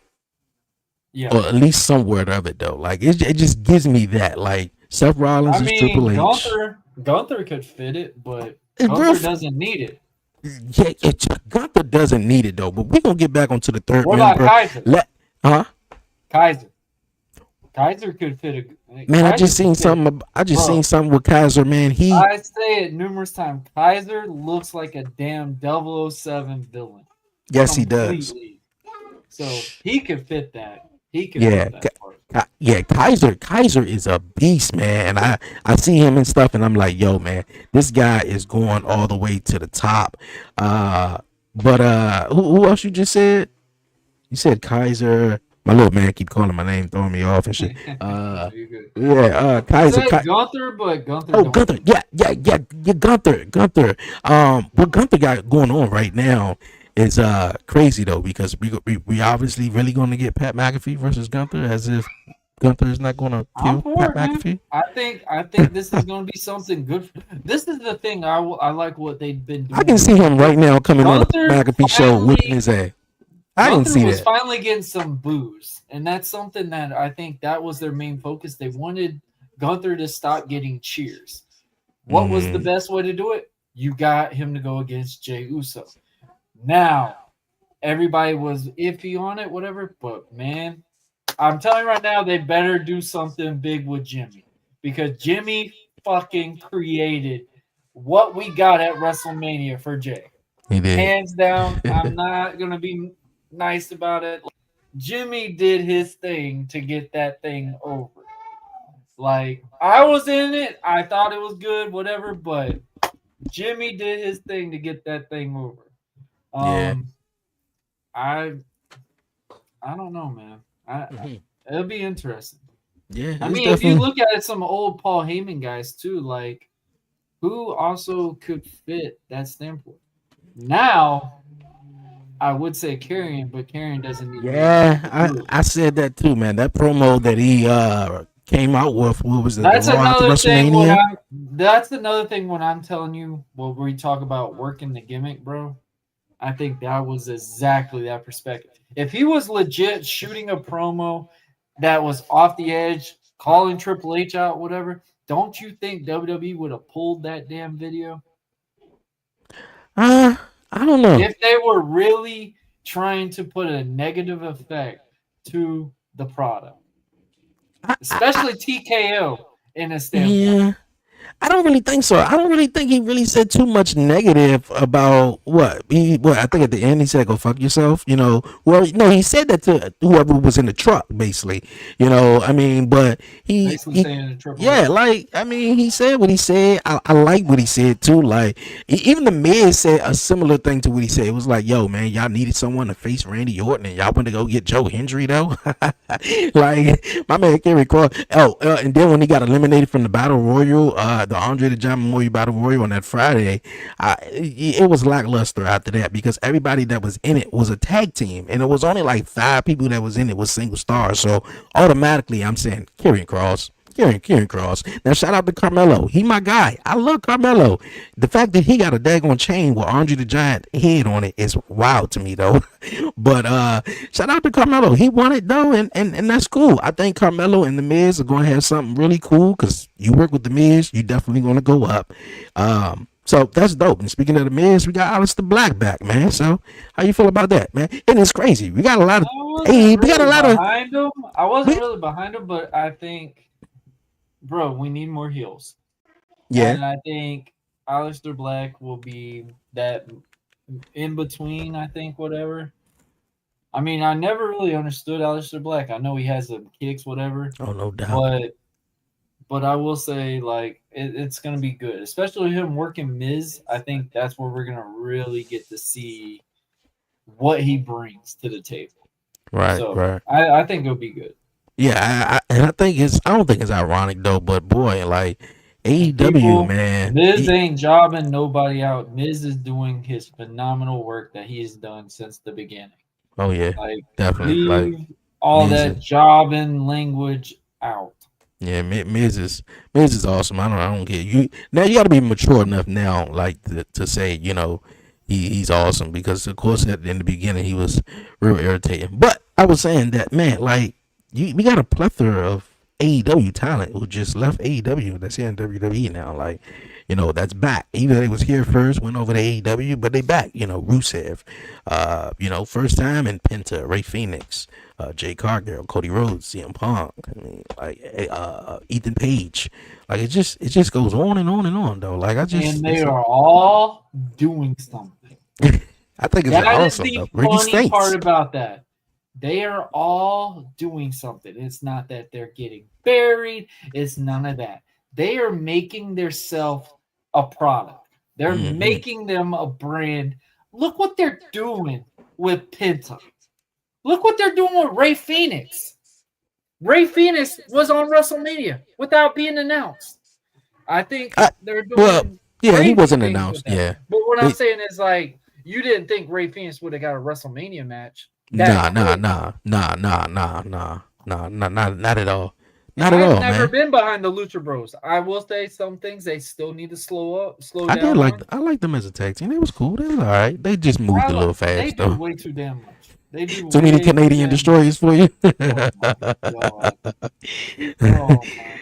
Yeah. or at least somewhere of it though. Like it just gives me that. Like Seth Rollins I is Triple mean, H. Gunther could fit it, but It's real. Gunther doesn't need it. Yeah, Gunther doesn't need it though. But we're gonna get back onto the third What about member. Kaiser? Kaiser could fit a Man, Kaiser I just seen could fit it. something. I just Bro, seen something with Kaiser. Man, I say it numerous times. Kaiser looks like a damn 007 villain. yes, he does. Completely. So he could fit that. He could Yeah, fit that part. yeah. Kaiser is a beast, man. And I see him and stuff, and I'm like, yo, man, this guy is going all the way to the top. But who else you just said? You said Kaiser. My little man keep calling my name, throwing me off and shit. Kaiser. Gunther, but Gunther. Oh, Gunther. Yeah. Gunther. What Gunther got going on right now is crazy though, because we obviously really going to get Pat McAfee versus Gunther, as if Gunther is not going to kill Pat McAfee. I think this is going to be something good. This is the thing I like what they've been doing. I can see him right now coming on the McAfee show whipping his ass. I can see that. Was finally getting some boos, and that's something that I think that was their main focus. They wanted Gunther to stop getting cheers. What was the best way to do it? You got him to go against Jey Uso. Now, everybody was iffy on it, whatever, but man, I'm telling you right now, they better do something big with Jimmy, because Jimmy fucking created what we got at WrestleMania for Jey. He did. Hands down. I'm not going to be nice about it. Jimmy did his thing to get that thing over. Like, I was in it. I thought it was good, whatever, but Jimmy did his thing to get that thing over. I don't know, man. It'll be interesting. Yeah. I mean, if you look at it, some old Paul Heyman guys too, like, who also could fit that standpoint. Now, I would say Karrion, but Karrion doesn't need. Yeah, I said that too, man. That promo that he came out with, what was it? That's another thing. That's another thing when I'm telling you, when we talk about working the gimmick, bro. I think that was exactly that perspective. If he was legit shooting a promo that was off the edge, calling Triple H out, whatever, don't you think WWE would have pulled that damn video? I don't know. If they were really trying to put a negative effect to the product, especially TKO in a standpoint. Yeah. I don't really think so. I don't really think he really said too much negative about what I think at the end he said, "Go fuck yourself." You know, well, no, he said that to whoever was in the truck, basically. You know, I mean, but he like, I mean, he said what he said. I like what he said too. Like, even the Miz said a similar thing to what he said. It was like, "Yo, man, y'all needed someone to face Randy Orton, and y'all went to go get Joe Hendry, though." Like, my man can't recall. And then when he got eliminated from the Battle Royal, the Andre the Giant Memorial Battle Royal on that Friday, it was lackluster after that, because everybody that was in it was a tag team, and it was only like 5 people that was in it was single stars. So automatically, I'm saying Karrion Kross. Now, shout out to Carmelo. He my guy. I love Carmelo. The fact that he got a daggone chain with Andre the Giant head on it is wild to me, though. But shout out to Carmelo. He won it, though, and that's cool. I think Carmelo and The Miz are going to have something really cool, because you work with The Miz, you definitely going to go up. So that's dope. And speaking of The Miz, we got Aleister Black back, man. So how you feel about that, man? And it's crazy. We got a lot of. I wasn't really behind him, but I think, bro, we need more heels. Yeah. And I think Aleister Black will be that in between, I think, whatever. I mean, I never really understood Aleister Black. I know he has some kicks, whatever. Oh, no doubt. But I will say, like, it's going to be good. Especially him working Miz. I think that's where we're going to really get to see what he brings to the table. Right, so right. I think it'll be good. Yeah, I don't think it's ironic though, but boy, like AEW, man, Miz ain't jobbing nobody out. Miz is doing his phenomenal work that he's done since the beginning. Oh yeah, like definitely. Like all that jobbing language out. Yeah, Miz is awesome. I don't get you. Now you got to be mature enough now, like to say, you know, he's awesome, because of course in the beginning he was real irritating. But I was saying that, man, like, we got a plethora of AEW talent who just left AEW that's here in WWE now. Like, that's back. Either they was here first, went over to AEW, but they back. Rusev, first time in Penta, Ray Phoenix, Jay Cargill, Cody Rhodes, CM Punk. I mean, like Ethan Page. Like it just goes on and on and on though. Like and they are all doing something. I think it's awesome. That is the funny part about that. They are all doing something. It's not that they're getting buried. It's none of that. They are making themselves a product. They're making them a brand. Look what they're doing with Penta. Look what they're doing with Ray Phoenix. Ray Phoenix was on WrestleMania without being announced. I think they're doing. He wasn't announced. Yeah. But what I'm saying is, like, you didn't think Ray Phoenix would have got a WrestleMania match. Nah, not at all. Not at all, man. I've never been behind the Lucha Bros. I will say some things they still need to slow down. I like them as a tag team. They was cool. They was all right. They just moved a little fast. They do way too damn much. They do too many Canadian destroyers for you. Oh my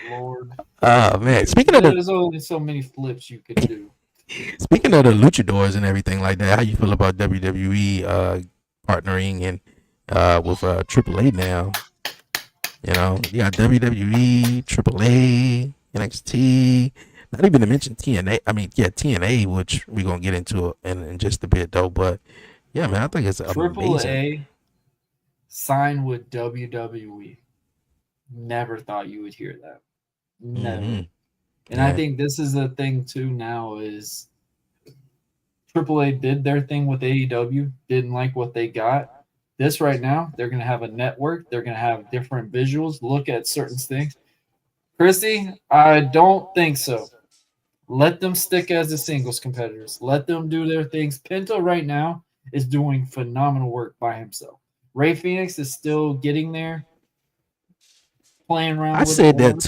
Lord. Oh man. There's only so many flips you could do. Speaking of the luchadors and everything like that, how you feel about WWE partnering and with AAA now? You got WWE, AAA, NXT. Not even to mention TNA. I mean, TNA, which we're gonna get into in just a bit though. But yeah, man, I think it's amazing. AAA signed with WWE. Never thought you would hear that. Never. And I think this is the thing too now is AAA did their thing with AEW, didn't like what they got. This right now, they're going to have a network. They're going to have different visuals, look at certain things. Chrissy, I don't think so. Let them stick as the singles competitors. Let them do their things. Penta right now is doing phenomenal work by himself. Ray Phoenix is still getting there, playing around. I said that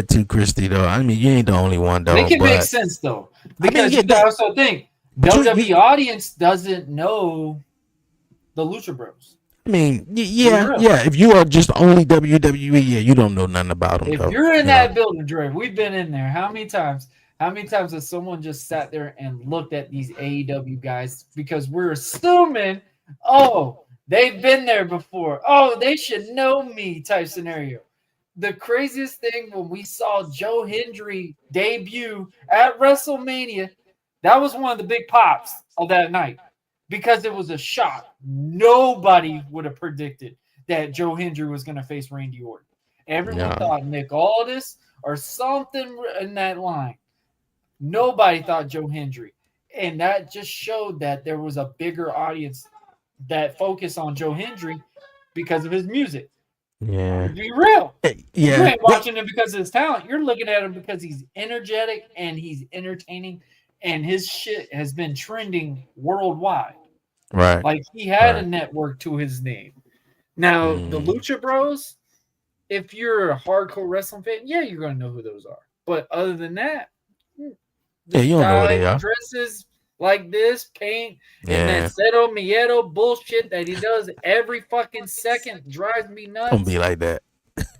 too, Christy, though. I mean, you ain't the only one, though. Make it make sense, though. Because you also think WWE audience doesn't know the Lucha Bros. I mean, yeah. If you are just only WWE, you don't know nothing about them. If you're in that building, Dre, we've been in there. How many times has someone just sat there and looked at these AEW guys because we're assuming, they've been there before. They should know me type scenario. The craziest thing when we saw Joe Hendry debut at WrestleMania, that was one of the big pops of that night. Because it was a shock. Nobody would have predicted that Joe Hendry was going to face Randy Orton. Everyone thought Nick Aldis or something in that line. Nobody thought Joe Hendry. And that just showed that there was a bigger audience that focused on Joe Hendry because of his music. Yeah. Be real. Yeah. You ain't watching him because of his talent. You're looking at him because he's energetic and he's entertaining. And his shit has been trending worldwide. Right. Like he had a network to his name. Now, the Lucha Bros, if you're a hardcore wrestling fan, you're going to know who those are. But other than that, you don't know who they are. Dresses like this, paint, and that Cero Miedo bullshit that he does every fucking second drives me nuts. Don't be like that.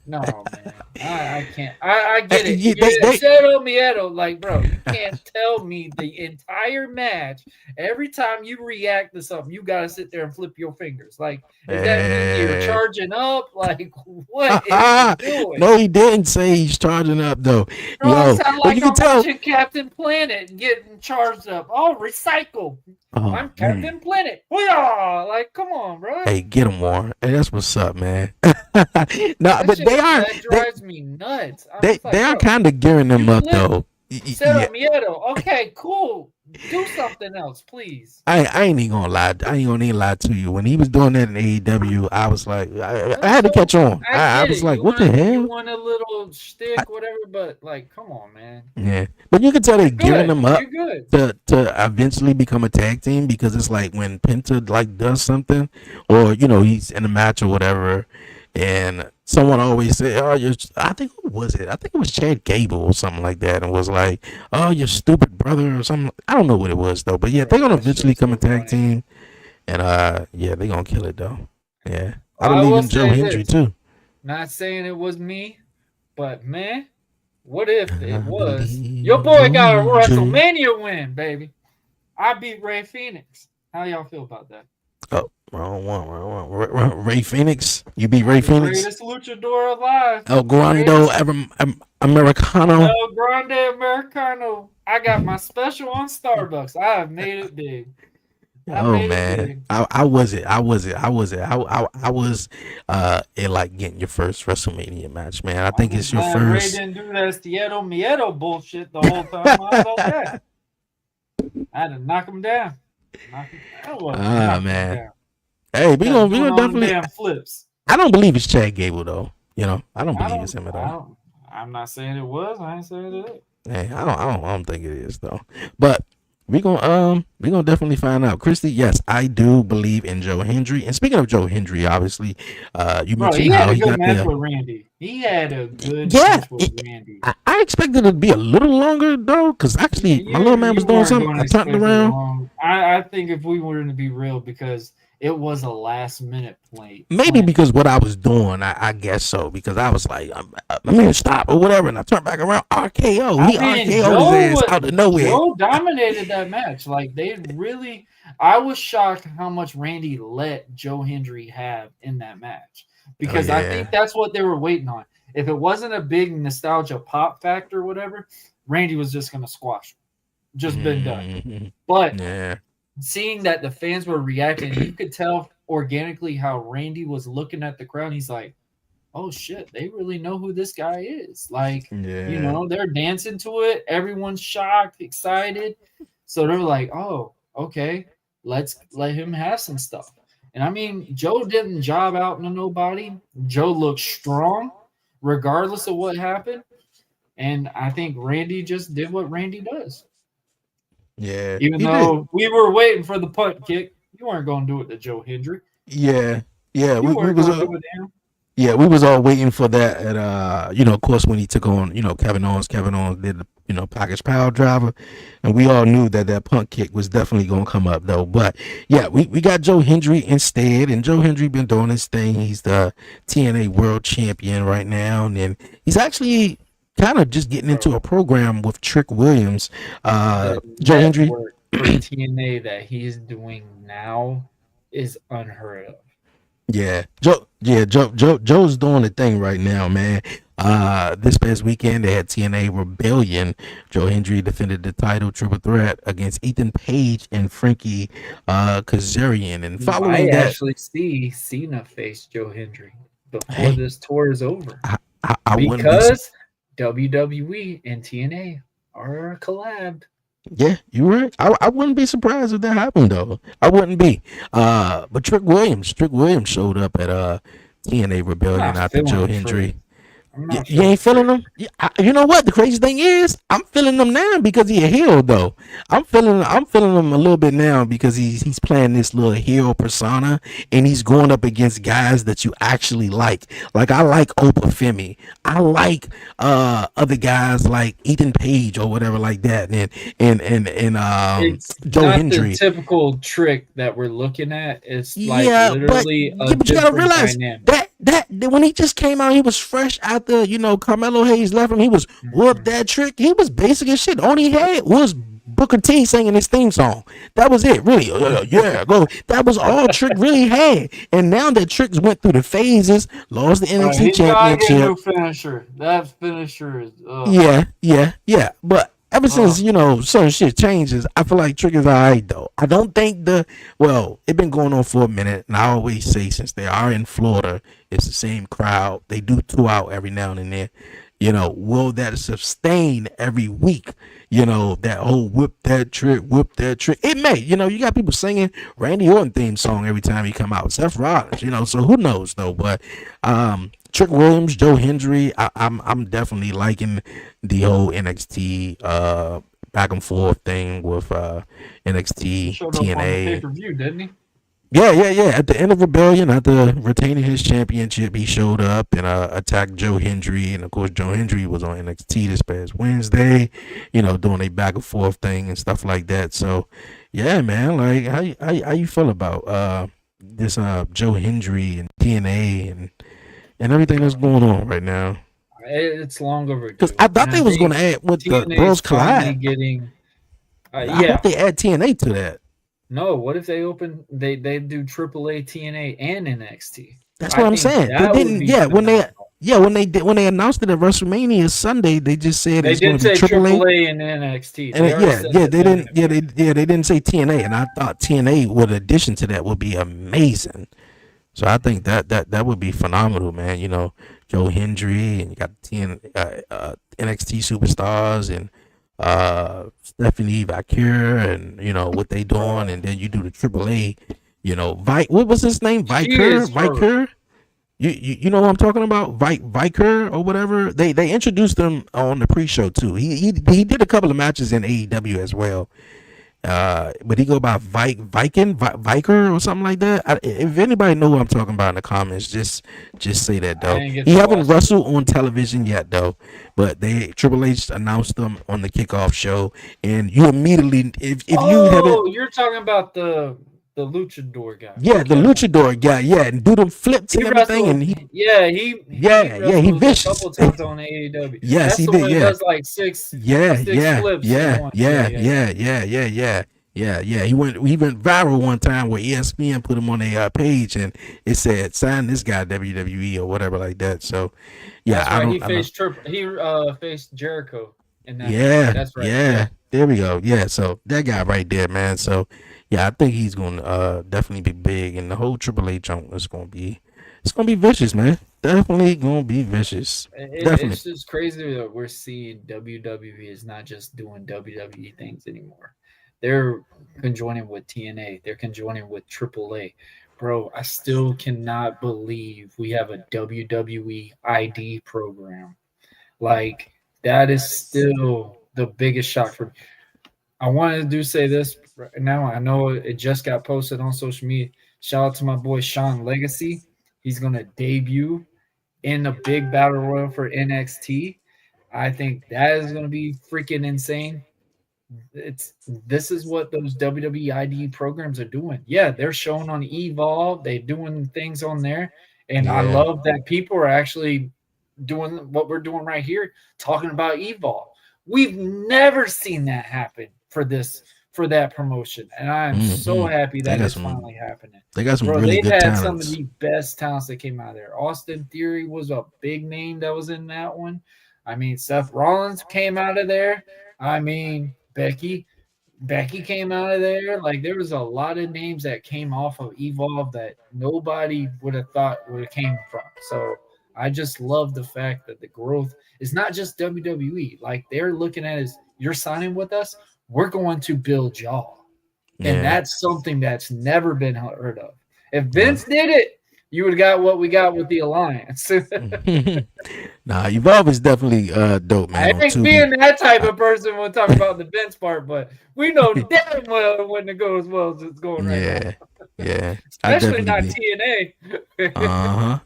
No, man. I can't. I get it. Cero Miedo, like, bro, you can't tell me the entire match. Every time you react to something, you got to sit there and flip your fingers. Like, is that mean you're charging up? Like, what is he doing? No, he didn't say he's charging up, though. Bro, sound like I'm watching Captain Planet getting charged up. Recycle. I'm Captain Planet. Like, come on, bro. Hey, get him, Warren. Hey, that's what's up, man. That drives me nuts. They are kind of gearing them up, though. Miedo. Okay, cool. Do something else, please. I ain't even gonna lie. I ain't gonna even lie to you. When he was doing that in AEW, I was like, I had to catch on. I was like, what the hell? You want a little shtick, whatever, but like, come on, man. Yeah, but you can tell they're gearing them up to eventually become a tag team because it's like when Penta like does something, or he's in a match or whatever, and someone always say, I think who was it? I think it was Chad Gable or something like that, and was like, your stupid brother or something. I don't know what it was though, but they're gonna eventually come a tag team, and they're gonna kill it though. Yeah. I I believe will in Joe say Hendry this. too. Not saying it was me, but man, what if it I was? believe Your in boy Joe got a Hendry. WrestleMania win, baby. I beat Ray Phoenix. How y'all feel about that? Oh, wrong one, wrong one. Ray Phoenix. You beat Ray The Phoenix. greatest luchador alive. El The Grando greatest Americano. El Grande Americano. I got my special on Starbucks. I have made it big. I Oh made it man, big. I was it like getting your first WrestleMania match, man. I I'm think just it's your glad Ray first. didn't do that Stieto Miedo bullshit the whole time I was okay. I had to knock him down. Knock him down. Well, Ah knock him man. down. Hey, Got to we doing gonna all them definitely. damn flips. I don't believe it's Chad Gable though. You know, I don't I believe it's don't. him at I all. don't. I'm not saying it was. I ain't saying it is. Hey, I don't think it is though. But we gonna definitely find out. Christy, yes, I do believe in Joe Hendry. And speaking of Joe Hendry, obviously, you Bro, mentioned he had how a he good got match the. with Randy. He had a good Yeah, match with Randy. I expected it to be a little longer though, because actually my little man was You doing weren't something. going to I turned expect it around. long. I think if we were to be real, because it was a last minute Maybe plant. because what I was doing, I guess so. Because I was like, I'm gonna stop or whatever, and I turned back around. RKO, I he mean, RKO'd his ass out of nowhere. Joe dominated that match. Like they really, I was shocked how much Randy let Joe Hendry have in that match Oh because I think yeah. that's what they were waiting on. If it wasn't a big nostalgia pop factor or whatever, Randy was just gonna squash him. Just been done. Mhm. But Yeah. seeing that the fans were reacting, you could tell organically how Randy was looking at the crowd. He's like, oh shit, they really know who this guy is. Like, Yeah. they're dancing to it. Everyone's shocked, excited. So they're like, oh, okay, let's let him have some stuff. And I mean, Joe didn't job out to nobody. Joe looked strong, regardless of what happened. And I think Randy just did what Randy does. Yeah. Even He did. though we were waiting for the punt kick, you weren't going to do it to Joe Hendry. Yeah. Yeah. You We weren't was going to do it to him. yeah, we was all waiting for that at of course when he took on, Kevin Owens. Kevin Owens did the, package power driver, and we all knew that punt kick was definitely gonna come up though. But yeah, we got Joe Hendry instead, and Joe Hendry been doing his thing. He's the TNA World Champion right now, and then he's actually kind of just getting into a program with Trick Williams. The Joe Hendry. network for TNA that he's doing now is unheard of. Joe's doing the thing right now, man. This past weekend they had TNA Rebellion. Joe Hendry defended the title triple threat against Ethan Page and Frankie Kazarian. And You following might that, actually see Cena face Joe Hendry before hey, this tour is over. I wouldn't be. Because WWE and TNA are collabed. Yeah, you're right. I wouldn't be surprised if that happened though. I wouldn't be. But Trick Williams showed up at TNA I'm Rebellion not after Joe feeling Hendry. I'm You, not you feeling ain't feeling them? You know what? The crazy thing is, I'm feeling them now because he a heel though. I'm feeling him a little bit now because he's playing this little hero persona and he's going up against guys that you actually like. Like I like Oprah Femi. I like other guys like Ethan Page or whatever like that. And It's Joe not Hendry. the typical trick that we're looking at. It's like Yeah, literally a but you gotta different realize dynamic. that when he just came out, he was fresh after Carmelo Hayes left him. He was whooped that trick. He was basic as shit. All he had was Booker T singing his theme song. That was it, really. Yeah, go. That was all Trick really had. And now that Trick went through the phases, lost the NXT He's gotta get a championship. new finisher. That finisher is Yeah. But ever since certain shit changes, I feel like Trick is alright though. I don't think it been going on for a minute, and I always say since they are in Florida, it's the same crowd. They do tour out every now and then. Will that sustain every week? That whole whip that trick. It may. You got people singing Randy Orton theme song every time he come out. Seth Rollins. So who knows though? But Trick Williams, Joe Hendry, I'm definitely liking the whole NXT back and forth thing with NXT showed up on the TNA. pay-per-view, didn't he? Yeah. At the end of Rebellion, after retaining his championship, he showed up and attacked Joe Hendry. And of course, Joe Hendry was on NXT this past Wednesday, doing a back and forth thing and stuff like that. So, yeah, man, like how you feel about this Joe Hendry and TNA and everything that's going on right now. It's long overdue. Because I thought they was going to add with the Bros Collide. Getting, I hope they add TNA to that. No, what if they open? They do AAA, TNA, and NXT. That's what I'm saying. They didn't. Yeah, when they announced it at WrestleMania Sunday, they just said they it's going to be AAA and NXT. And they didn't say TNA, and I thought TNA with addition to that would be amazing. So I think that would be phenomenal, man. You know, Joe Hendry and you got NXT superstars and Stephanie Breakerr and you know what they doing, and then you do the AAA. You know, what was his name? Breakerr. You know what I'm talking about? Breakerr or whatever. They introduced him on the pre-show too. He did a couple of matches in AEW as well. But he go by Breakerr or something like that. If anybody know what I'm talking about in the comments, just say that though. He haven't wrestled on television yet though, but Triple H announced them on the kickoff show, and you immediately if you haven't. You're talking about the luchador guy. Yeah, the luchador guy. Yeah, and do them flips and everything, and he vicious. A couple times on AEW. Yes, he did. He does like six flips. He went viral one time where ESPN put him on their page, and it said sign this guy WWE or whatever like that. So yeah, he faced Jericho in that. Yeah, that's right. Yeah, there we go. Yeah, so that guy right there, man. So yeah, I think he's gonna definitely be big, and the whole Triple H jump is gonna be vicious, man. Definitely gonna be vicious. It's just crazy that we're seeing WWE is not just doing WWE things anymore. They're conjoining with TNA. They're conjoining with AAA. Bro, I still cannot believe we have a WWE ID program. Like, that is still the biggest shock for me. I wanted to say this right now. I know it just got posted on social media. Shout out to my boy Sean Legacy. He's going to debut in a big battle royal for NXT. I think that is going to be freaking insane. This is what those WWE ID programs are doing. Yeah, they're showing on Evolve. They're doing things on there. And I love that people are actually doing what we're doing right here, talking about Evolve. We've never seen that happen for that promotion, and I'm so happy that it's finally happening. They got some really good talents. Some of the best talents that came out of there. Austin Theory was a big name that was in that one. I mean, Seth Rollins came out of there. I mean, Becky came out of there. Like, there was a lot of names that came off of Evolve that nobody would have thought would have came from. So I just love the fact that the growth is not just WWE. Like, they're looking at it as, you're signing with us, we're going to build y'all. And that's something that's never been heard of. If Vince did it, you would have got what we got with the Alliance. Nah, Evolve is definitely dope, man. I ain't being that type of person when talking about the Vince part, but we know damn well when it goes well as it's going right now. Yeah. Especially not TNA.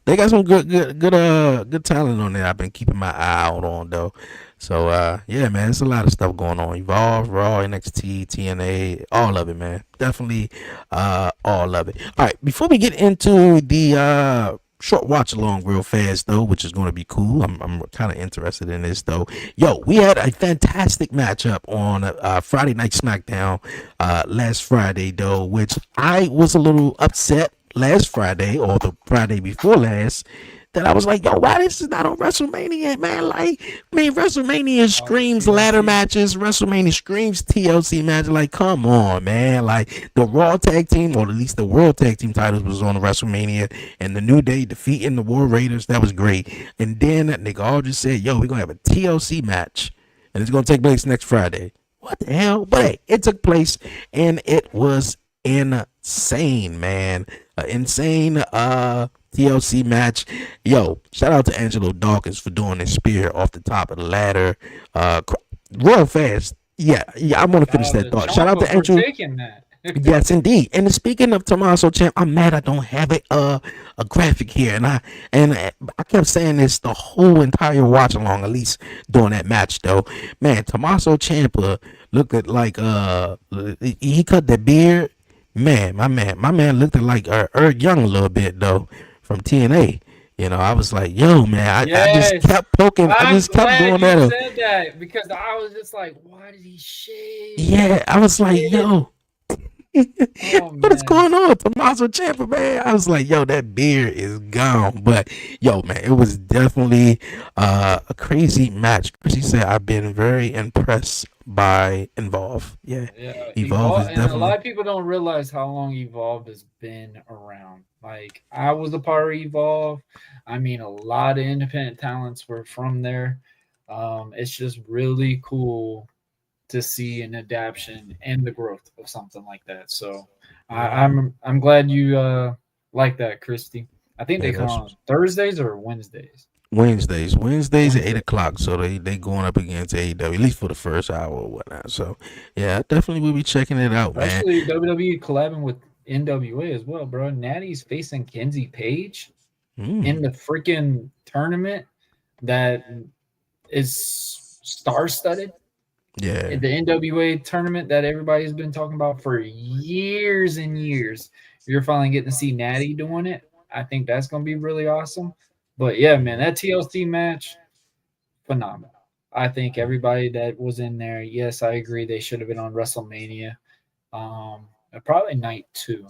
They got some good talent on there. I've been keeping my eye out on though. So yeah, man, there's a lot of stuff going on. Evolve, Raw, NXT, TNA, all of it, man. Definitely all of it. All right, before we get into the short watch along real fast though, which is going to be cool. I'm kind of interested in this though. Yo, we had a fantastic matchup on Friday Night SmackDown last Friday though, which I was a little upset last Friday or the Friday before last that I was like, yo, why this is not on WrestleMania, man? Like, I mean, WrestleMania screams ladder matches. WrestleMania screams TLC matches. Like, come on, man. Like, the Raw Tag Team, or at least the World Tag Team titles was on WrestleMania, and the New Day defeating the War Raiders. That was great. And then that nigga all just said, yo, we're going to have a TLC match, and it's going to take place next Friday. What the hell? But hey, it took place, and it was insane, man. Insane TLC match. Yo, shout out to Angelo Dawkins for doing this spear off the top of the ladder. Real fast. Yeah, I want to finish that thought. Shout out to Angelo. Yes, indeed. And speaking of Tommaso Ciampa, I'm mad I don't have a graphic here, and I kept saying this the whole entire watch along, at least during that match though. Man, Tommaso Ciampa looked at like he cut the beard. Man, my man looked like Eric Young a little bit though from TNA. You know, I was like, yo, man, I just Yes, kept poking, I I'm just kept glad going you at him. said that because I was just like, why did he shave? Yeah, I was like, Shit. yo, Oh what is man. going on? Tommaso Ciampa, man. I was like, yo, that beard is gone. But yo, man, it was definitely a crazy match. Chrissy said, I've been very impressed by Evolve. Yeah, Yeah, Evolve Evolve, is and a lot definitely. of people don't realize how long Evolve has been around. Like I was a part of Evolve. I mean, a lot of independent talents were from there. It's just really cool to see an adaptation and the growth of something like that. So Mhm. I'm glad you like that, Christy. I think Yeah, they come that's on Thursdays or Wednesdays. Wednesdays. Wednesdays at Wednesday, 8 o'clock. So they going up against AEW, at least for the first hour or whatnot. So yeah, I definitely will be checking it out, man. especially WWE collabing with NWA as well, bro. Natty's facing Kenzie Page in Mm, the freaking tournament that is star-studded. yeah. The NWA tournament that everybody's been talking about for years and years. You're finally getting to see Natty doing it. I think that's going to be really awesome. But yeah, man, Mhm. that TLC match, phenomenal. I think everybody that was in there, yes, I agree, they should have been on WrestleMania. Probably night two.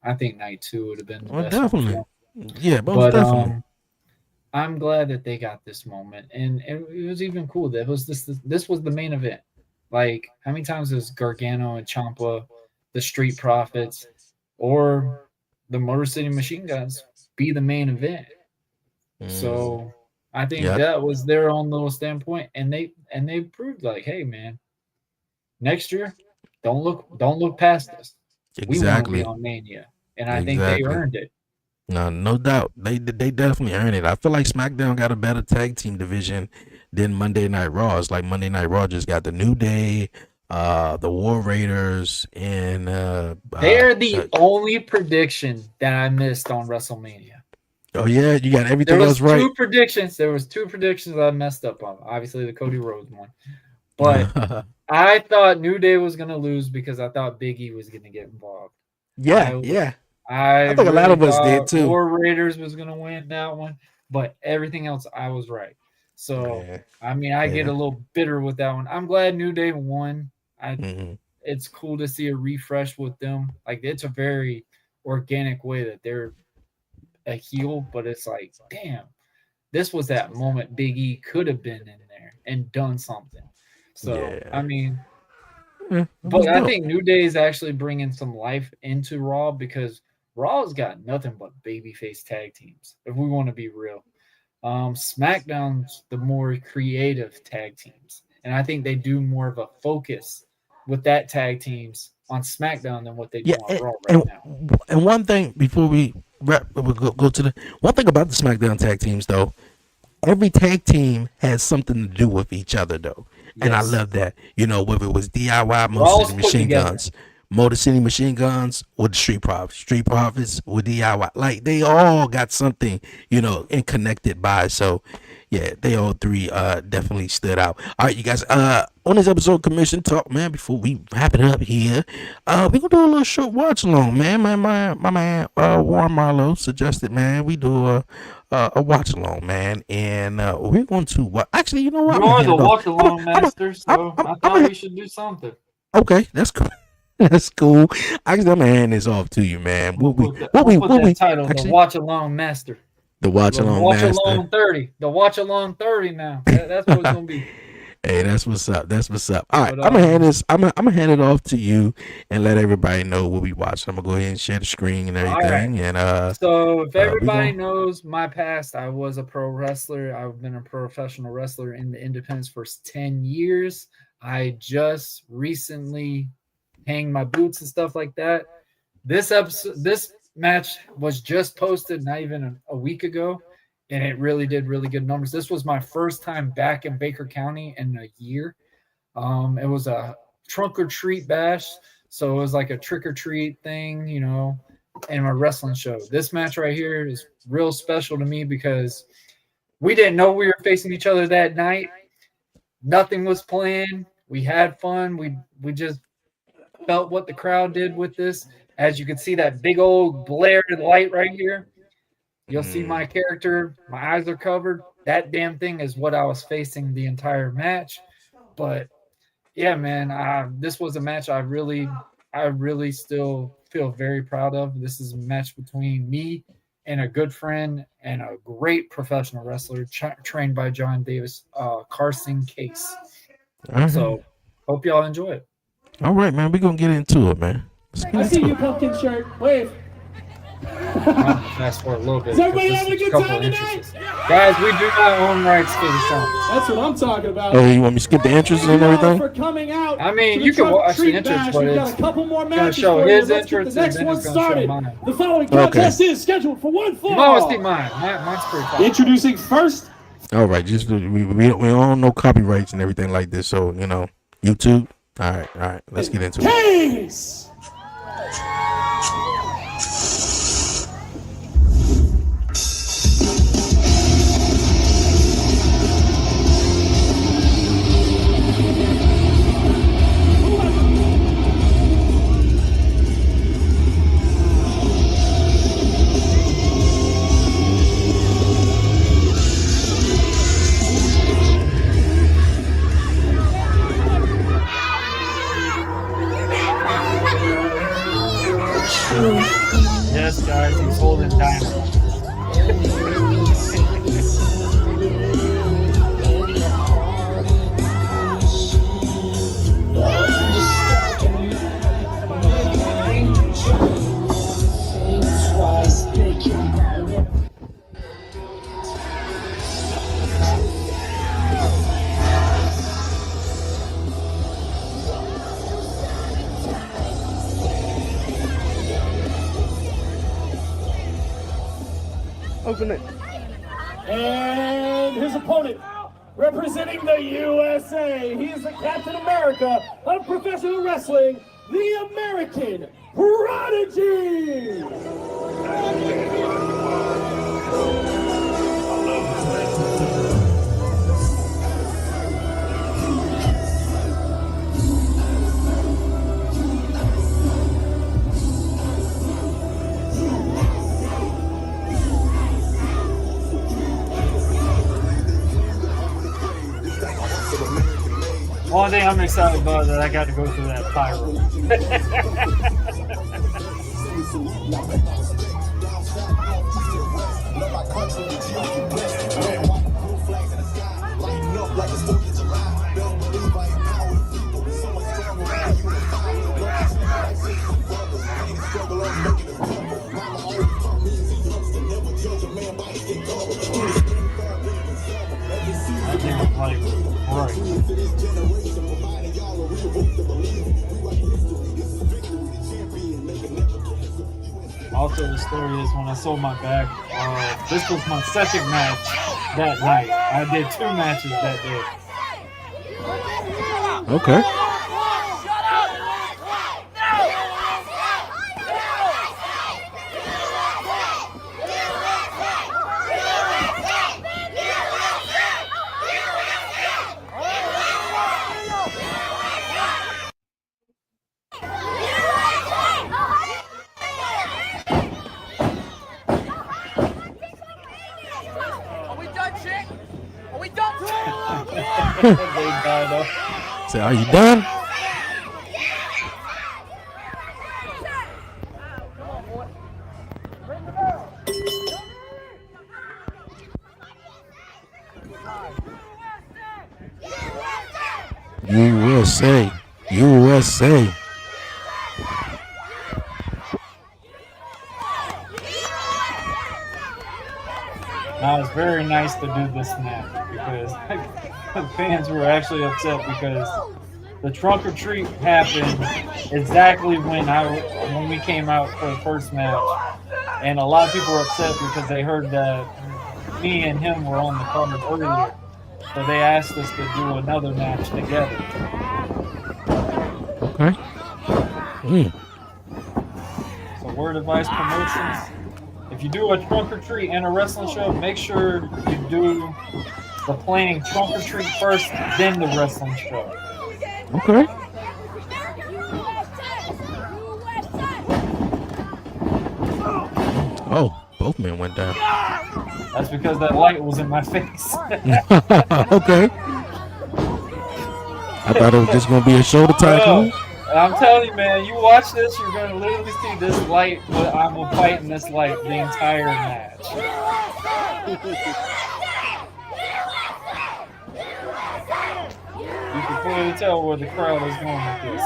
I think night two would have been the Well, best one for definitely. them. Yeah, most But definitely. I'm glad that they got this moment, and it was even cool that this was the main event. Like how many times has Gargano and Champa, the Street Profits, or the Motor City Machine Guns be the main event? Mm, So I think yeah, that was their own little standpoint, and they proved like, hey man, next year, don't look past us. We want to be exactly. on Mania, and I think they Exactly. earned it. No, no doubt. They definitely earned it. I feel like SmackDown got a better tag team division than Monday Night Raw. It's like Monday Night Raw just got the New Day, the War Raiders, and They're the only prediction that I missed on WrestleMania. oh yeah, you got There everything else was right. two predictions. There was two predictions that I messed up on. Obviously, the Cody Rhodes one, but I thought New Day was gonna lose because I thought Big E was gonna get involved. Yeah, I yeah. I I think a lot really of us did thought too. War Raiders was gonna win that one, but everything else I was right. So Yeah, I mean, I get yeah. a little bitter with that one. I'm glad New Day won. I Hmm. It's cool to see a refresh with them. Like it's a very organic way that they're a heel, but it's like, damn, this was that moment Big E could have been in there and done something. So I Yeah. mean, Yeah, it was but I dope. think New Day is actually bringing some life into Raw because Raw's got nothing but babyface tag teams. If we want to be real, SmackDown's the more creative tag teams, and I think they do more of a focus with that tag teams on SmackDown than what they do Yeah, on Raw right and, now. and one thing before we wrap, we go to the one thing about the SmackDown tag teams though, every tag team has something to do with each other though, and I Yes, love that. You know, whether it was DIY, we're most of all the put machine together. guns, Motor City Machine Guns, or the Street Profits, or DIY. Like they all got something, you know, and connected by. So yeah, they all three definitely stood out. All right, you guys. On this episode, Commission Talk, man. Before we wrap it up here, we gonna do a little short watch along, man. My man, Warren Marlowe suggested, man, we do a watch along, man, and we're going to. Actually, you know what? You're I'm gonna always hand a it off. watch along master, so I I'm thought gonna. we should do something. Okay, that's cool. That's cool. Actually, I'm gonna hand this off to you, man. I'm gonna put What that we title, the actually watch along master. the watch The along watch master. along 30. The watch along 30 now. That's what it's gonna be. Hey, that's what's up. That's what's up. All right, But I'm gonna hand this. I'm gonna hand it off to you and let everybody know what we watched. I'm gonna go ahead and share the screen and all right. everything, and So if we everybody gonna. knows my past, I was a pro wrestler. I've been a professional wrestler in the independents for 10 years. I just recently hanged my boots and stuff like that. This match was just posted not even a week ago, and it really did really good numbers. This was my first time back in Baker County in a year. It was a trunk or treat bash, so it was like a trick or treat thing, and a wrestling show. This match right here is real special to me because we didn't know we were facing each other that night. Nothing was planned. We had fun. We just felt what the crowd did with this, As you can see that big old blared light right here, you'll see my character. My eyes are covered. That damn thing is what I was facing the entire match. But yeah, man, this was a match I really still feel very proud of. This is a match between me and a good friend and a great professional wrestler trained by John Davis, Carson Case. So hope y'all enjoy it. All right, man. We're going to get into it, man. I see you, pumpkin shirt. Wave. Fast forward a little bit. Is everybody having a good time tonight? Guys, we do not own rights to the song. That's what I'm talking about. Oh, you want me to skip the entrance and everything? For coming out. I mean, you can watch the entrance, but we've got a couple more matches show for you. his Let's get entrance the next and one then it's gonna started. show mine. The following contest is scheduled for one fall. You always see mine. Mine's pretty fun. Introducing first. All right, just we don't know copyrights and everything like this, so you know, YouTube. All right, let's get into it. Case. Yes, guys, he's holding dynamite. Open it. And his opponent, representing the USA, he is the Captain America of professional wrestling, the American Prodigy. Only thing I'm excited about is that I got to go through that pyro. I think I'm like, right. Also, the story is when I sold my back, this was my second match that night. I did 2 matches that day. Okay. So, are you done? USA. USA. Now, it's very nice to do this match because the fans were actually upset because the trunk or treat happened exactly when we came out for the first match, and a lot of people were upset because they heard that me and him were on the card earlier, so they asked us to do another match together. Okay. So, word of Vice Promotions: if you do a trunk or treat and a wrestling show, make sure you do the planning trunk or treat first, then the wrestling show. Okay. Oh, both men went down. That's because that light was in my face. Okay. I thought it was just gonna be a shoulder tackle. I'm telling you, man, you watch this, you're gonna literally see this light. I will fight in this light the entire match. You can clearly tell where the crowd is going with this.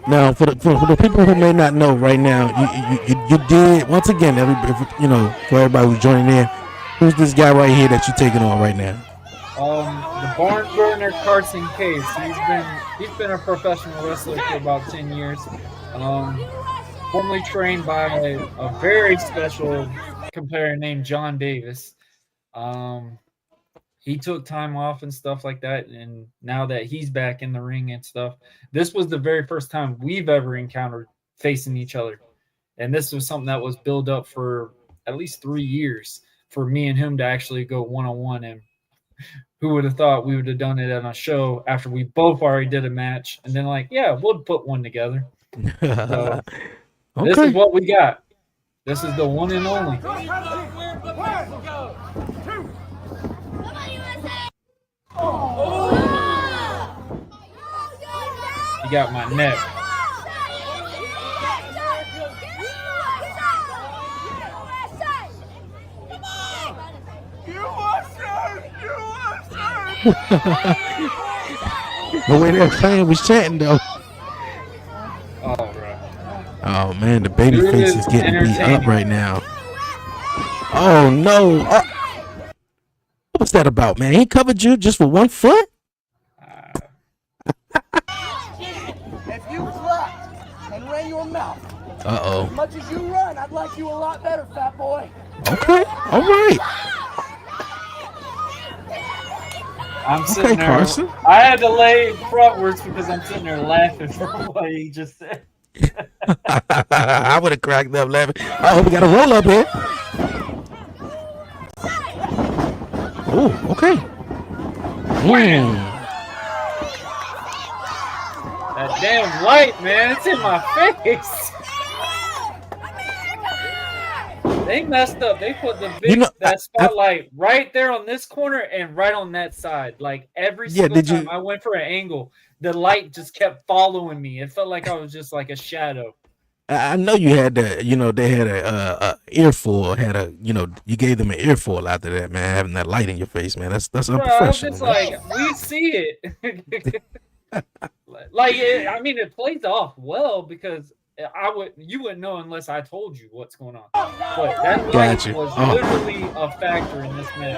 Now, for the people who may not know right now, you did once again. For everybody who's joining in, who's this guy right here that you're taking on right now? The barn burner Carson Case. He's been a professional wrestler for about 10 years. Formerly trained by a very special competitor named John Davis. He took time off and stuff like that, and now that he's back in the ring and stuff, this was the very first time we've ever encountered facing each other. And this was something that was built up for at least 3 years for me and him to actually go one-on-one. And who would have thought we would have done it on a show after we both already did a match, and then we'll put one together. So, okay. This is what we got. This is the one and only. You got my neck. The way that fan was chanting though. Oh, bro. Oh man, the baby face is getting beat up right now. Oh no. What's that about, man? He covered you just for 1 foot? If you clapped and ran your mouth as much as you run, I'd like you a lot better, fat boy. Okay, all right. I'm sitting there. Carson. I had to lay frontwards because I'm sitting there laughing for what he just said. I would have cracked up laughing. Oh, we got a roll up here. Oh, okay. That damn light, man, it's in my face. They messed up. They put the that spotlight right there on this corner and right on that side. Like every single time I went for an angle, the light just kept following me. It felt like I was just like a shadow. I know you had they had a earful, you gave them an earful after that, man, having that light in your face, man. That's unprofessional. It's like, we see it. It plays off well because you wouldn't know unless I told you what's going on. But that light was literally a factor in this match.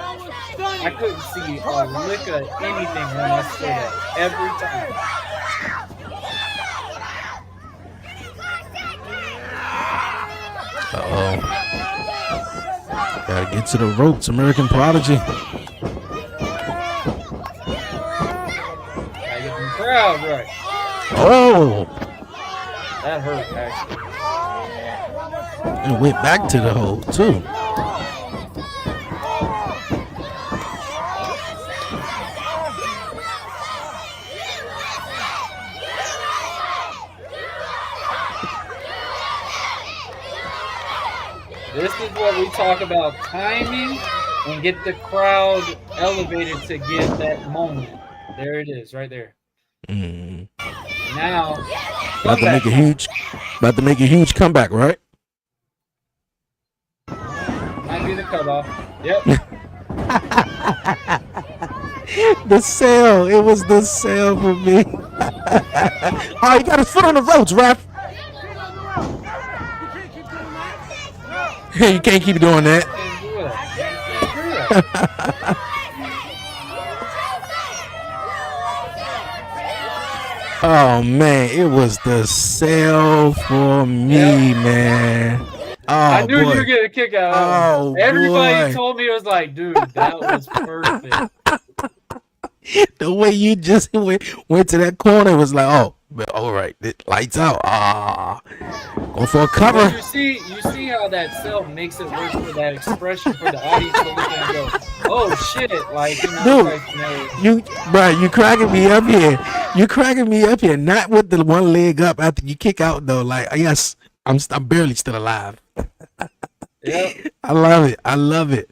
I couldn't see a lick of anything when I stood up every time. Gotta get to the ropes, American Prodigy. Gotta get the crowd right. Oh! That hurt, actually. And went back to the hole, too. This is what we talk about, timing and get the crowd elevated to get that moment. There it is, right there. Now, about to make a huge comeback, right? Might be the cutoff. Yep. The sale. It was the sale for me. Oh, he got his foot on the ropes, ref. You can't keep doing that. Oh man, it was the sale for me, man. Oh, I knew boy. you were getting a kick out of it. Everybody told me, it was like, dude, that was perfect. The way you just went to that corner was like, oh, all right, lights out. Going for a cover. You see how that self makes it work for that expression for the audience to look and go, oh shit, like, you cracking me up here. You cracking me up here, not with the one leg up after you kick out though. Like, yes, I'm barely still alive. Yep. I love it. I love it.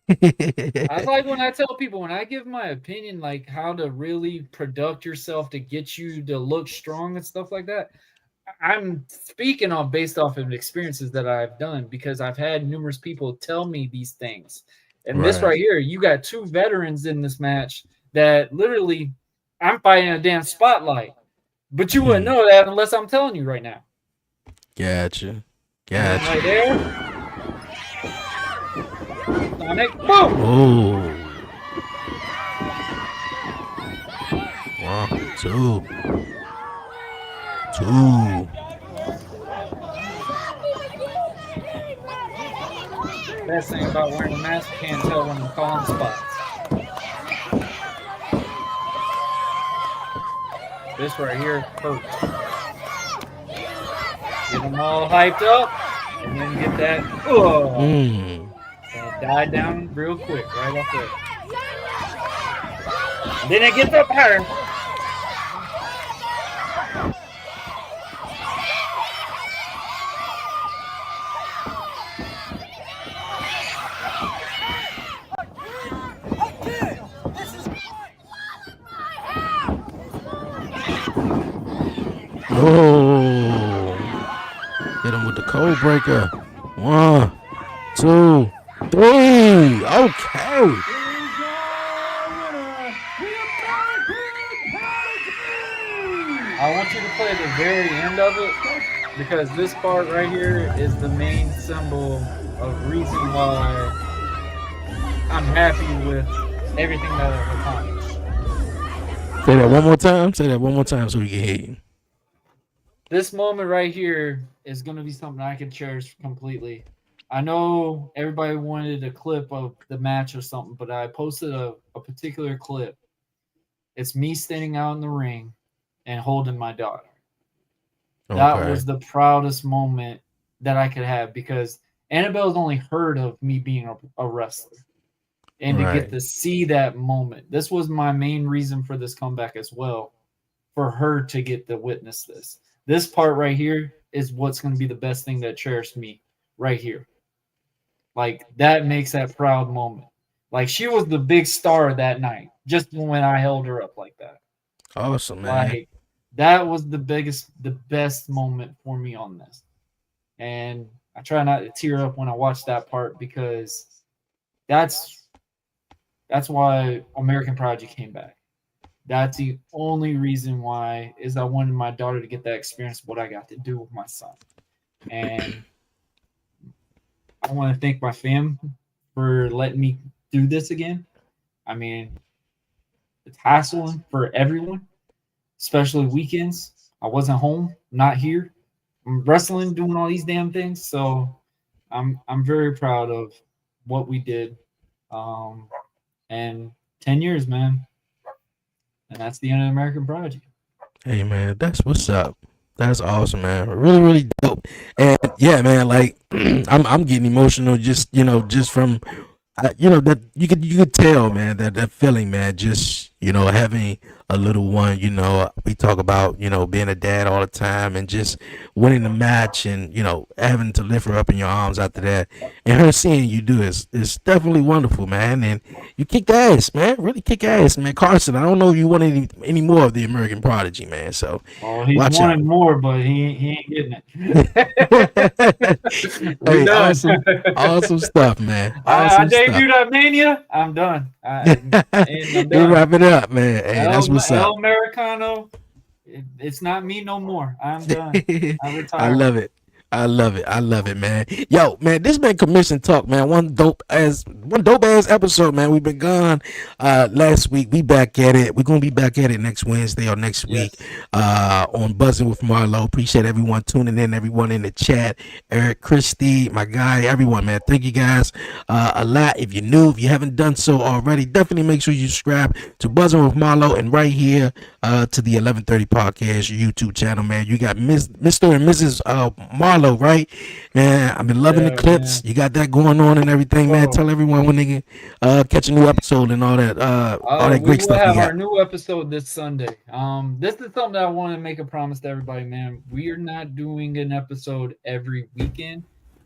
I like when I tell people, when I give my opinion, like how to really product yourself to get you to look strong and stuff like that. I'm speaking on based off of experiences that I've done because I've had numerous people tell me these things. And this Right. right here, you got two veterans in this match that literally I'm fighting a damn spotlight. But you wouldn't know that unless I'm telling you right now. Gotcha. And Gotcha. right there. Sonic boom! Oh. 1, 2. 2. Best thing about wearing a mask, you can't tell when I'm calling spots. This right here hurts. Get them all hyped up, and then get that. And die down real quick, right off there. And then it gets up higher. Oh. Hit him with the code breaker. 1, 2, 3. Okay. I want you to play the very end of it because this part right here is the main symbol of reason why I'm happy with everything that I've accomplished. Say that one more time. Say that one more time so we can hear you. This moment right here is going to be something I can cherish completely. I know everybody wanted a clip of the match or something, but I posted a particular clip. It's me standing out in the ring and holding my daughter. Okay. That was the proudest moment that I could have because Annabelle's only heard of me being a wrestler. And to get to see that moment, this was my main reason for this comeback as well, for her to get to witness this. This part right here is what's going to be the best thing that cherished me right here. Like, that makes that proud moment. Like, she was the big star that night, just when I held her up like that. Awesome, man. Like, that was the best moment for me on this. And I try not to tear up when I watch that part because that's why American Prodigy came back. That's the only reason why is I wanted my daughter to get that experience of what I got to do with my son. And I want to thank my fam for letting me do this again. I mean, it's hassling for everyone, especially weekends. I wasn't home, not here. I'm wrestling, doing all these damn things. So I'm very proud of what we did. And 10 years, man. And that's the end of American Prodigy. Hey, man, that's what's up. That's awesome, man. Really, really dope. And yeah, man, like I'm getting emotional just from that you could tell, man, that feeling, man, just having a little one. We talk about being a dad all the time and just winning the match and having to lift her up in your arms after that, and her seeing you do is definitely wonderful, man. And you kick ass, man, really kick ass, man. Carson, I don't know if you want any more of the American Prodigy, man. So he's wanting more, but he ain't getting it. Hey, awesome stuff, man. I debuted at Mania. I'm done. You wrap it up, man. Hey, that's what's up. El Americano, it's not me no more. I'm done. I retire. I love it. I love it, man. Yo, man, this been Commission Talk, man. One dope ass episode, man. We've been gone last week. We back at it. We're gonna be back at it next Wednesday or next week on Buzzing with Marlo. Appreciate everyone tuning in, everyone in the chat, Eric, Christy, my guy, everyone, man. Thank you guys a lot. If you're new, if you haven't done so already, definitely make sure you subscribe to Buzzing with Marlo and right here to the 1130 podcast YouTube channel, man. You got Mr. and Mrs. Marlo, right, man? I've been loving the clips, man. You got that going on and everything, man. Tell everyone when they can catch a new episode and all that great stuff. We have our new episode this Sunday. This is something that I want to make a promise to everybody, man. We are not doing an episode every weekend.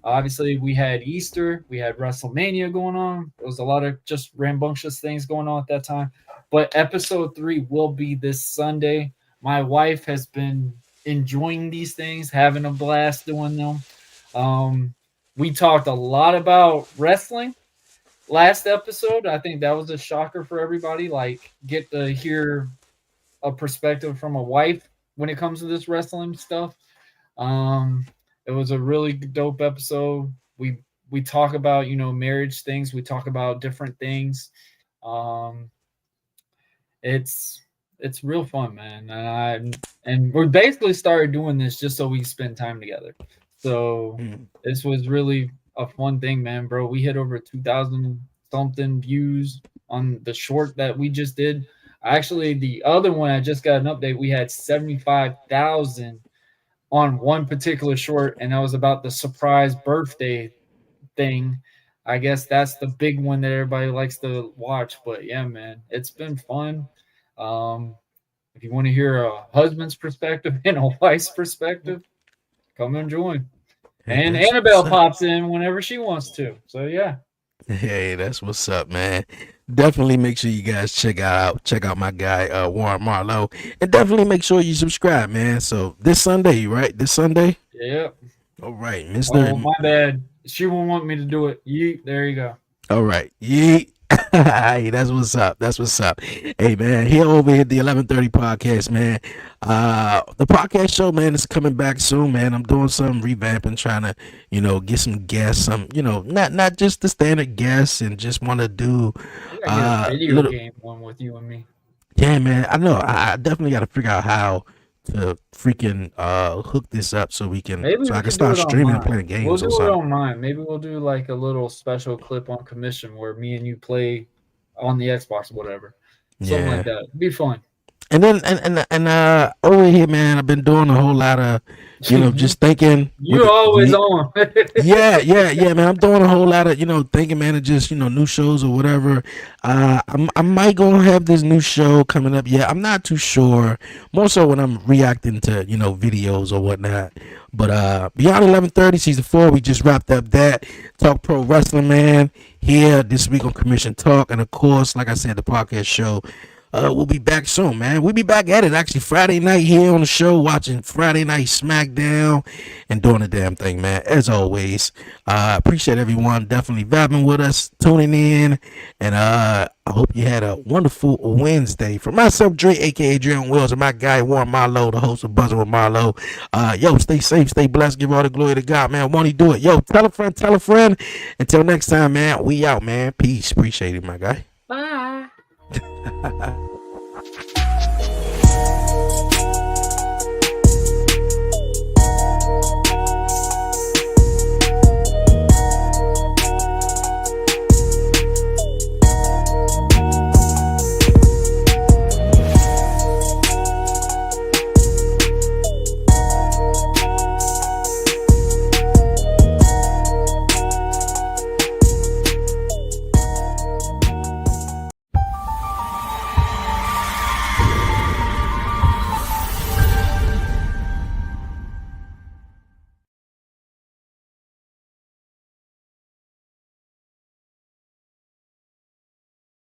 Obviously, we had Easter, we had WrestleMania going on. There was a lot of just rambunctious things going on at that time. But episode 3 will be this Sunday. My wife has been enjoying these things, having a blast doing them. We talked a lot about wrestling last episode. I think that was a shocker for everybody. Like, get to hear a perspective from a wife when it comes to this wrestling stuff. It was a really dope episode. We talk about, you know, marriage things. We talk about different things. It's real fun, man. And we basically started doing this just so we spend time together. So this was really a fun thing, man, bro. We hit over 2,000 something views on the short that we just did. Actually, the other one, I just got an update. We had 75,000 on one particular short, and that was about the surprise birthday thing. I guess that's the big one that everybody likes to watch. But yeah, man, it's been fun. If you want to hear a husband's perspective and a wife's perspective, come and join. And Annabelle pops in whenever she wants to. So yeah. Hey, that's what's up, man. Definitely make sure you guys check out my guy Warren Marlowe, and definitely make sure you subscribe, man. So this Sunday, right? This Sunday? Yep. All right, Mr. Oh, my bad. She won't want me to do it. Yeet. There you go. All right. Yeet. Hey, that's what's up. That's what's up. Hey, man, here over here, the 11:30 podcast, man. The podcast show, man, is coming back soon, man. I'm doing some revamping, trying to, you know, get some guests, some, you know, not just the standard guests, and just want to do a video game one with you and me. Yeah, man. I know. I definitely got to figure out how to freaking hook this up so I can start streaming and playing games. We'll do it online. Maybe we'll do like a little special clip on commission where me and you play on the Xbox or whatever. Something like that. It'd be fun. And then and over here, man, I've been doing a whole lot of, you know, just thinking. You're always on. yeah, man. I'm doing a whole lot of, you know, thinking, man, of just, you know, new shows or whatever. I might go have this new show coming up. Yeah, I'm not too sure. More so when I'm reacting to, you know, videos or whatnot. But Beyond 11:30 season 4, we just wrapped up that Talk Pro Wrestling, man. Here this week on Commission Talk, and of course, like I said, the podcast show. We'll be back soon, man. We'll be back at it actually Friday night here on the show, watching Friday Night SmackDown and doing the damn thing, man. As always, appreciate everyone definitely vibing with us, tuning in, and I hope you had a wonderful Wednesday. For myself, Dre, aka Dre on Wheels, and my guy Warren Marlowe, the host of Buzzing with Marlowe. Yo, stay safe, stay blessed, give all the glory to God, man. Won't he do it? Yo, tell a friend. Until next time, man. We out, man. Peace. Appreciate it, my guy. Bye.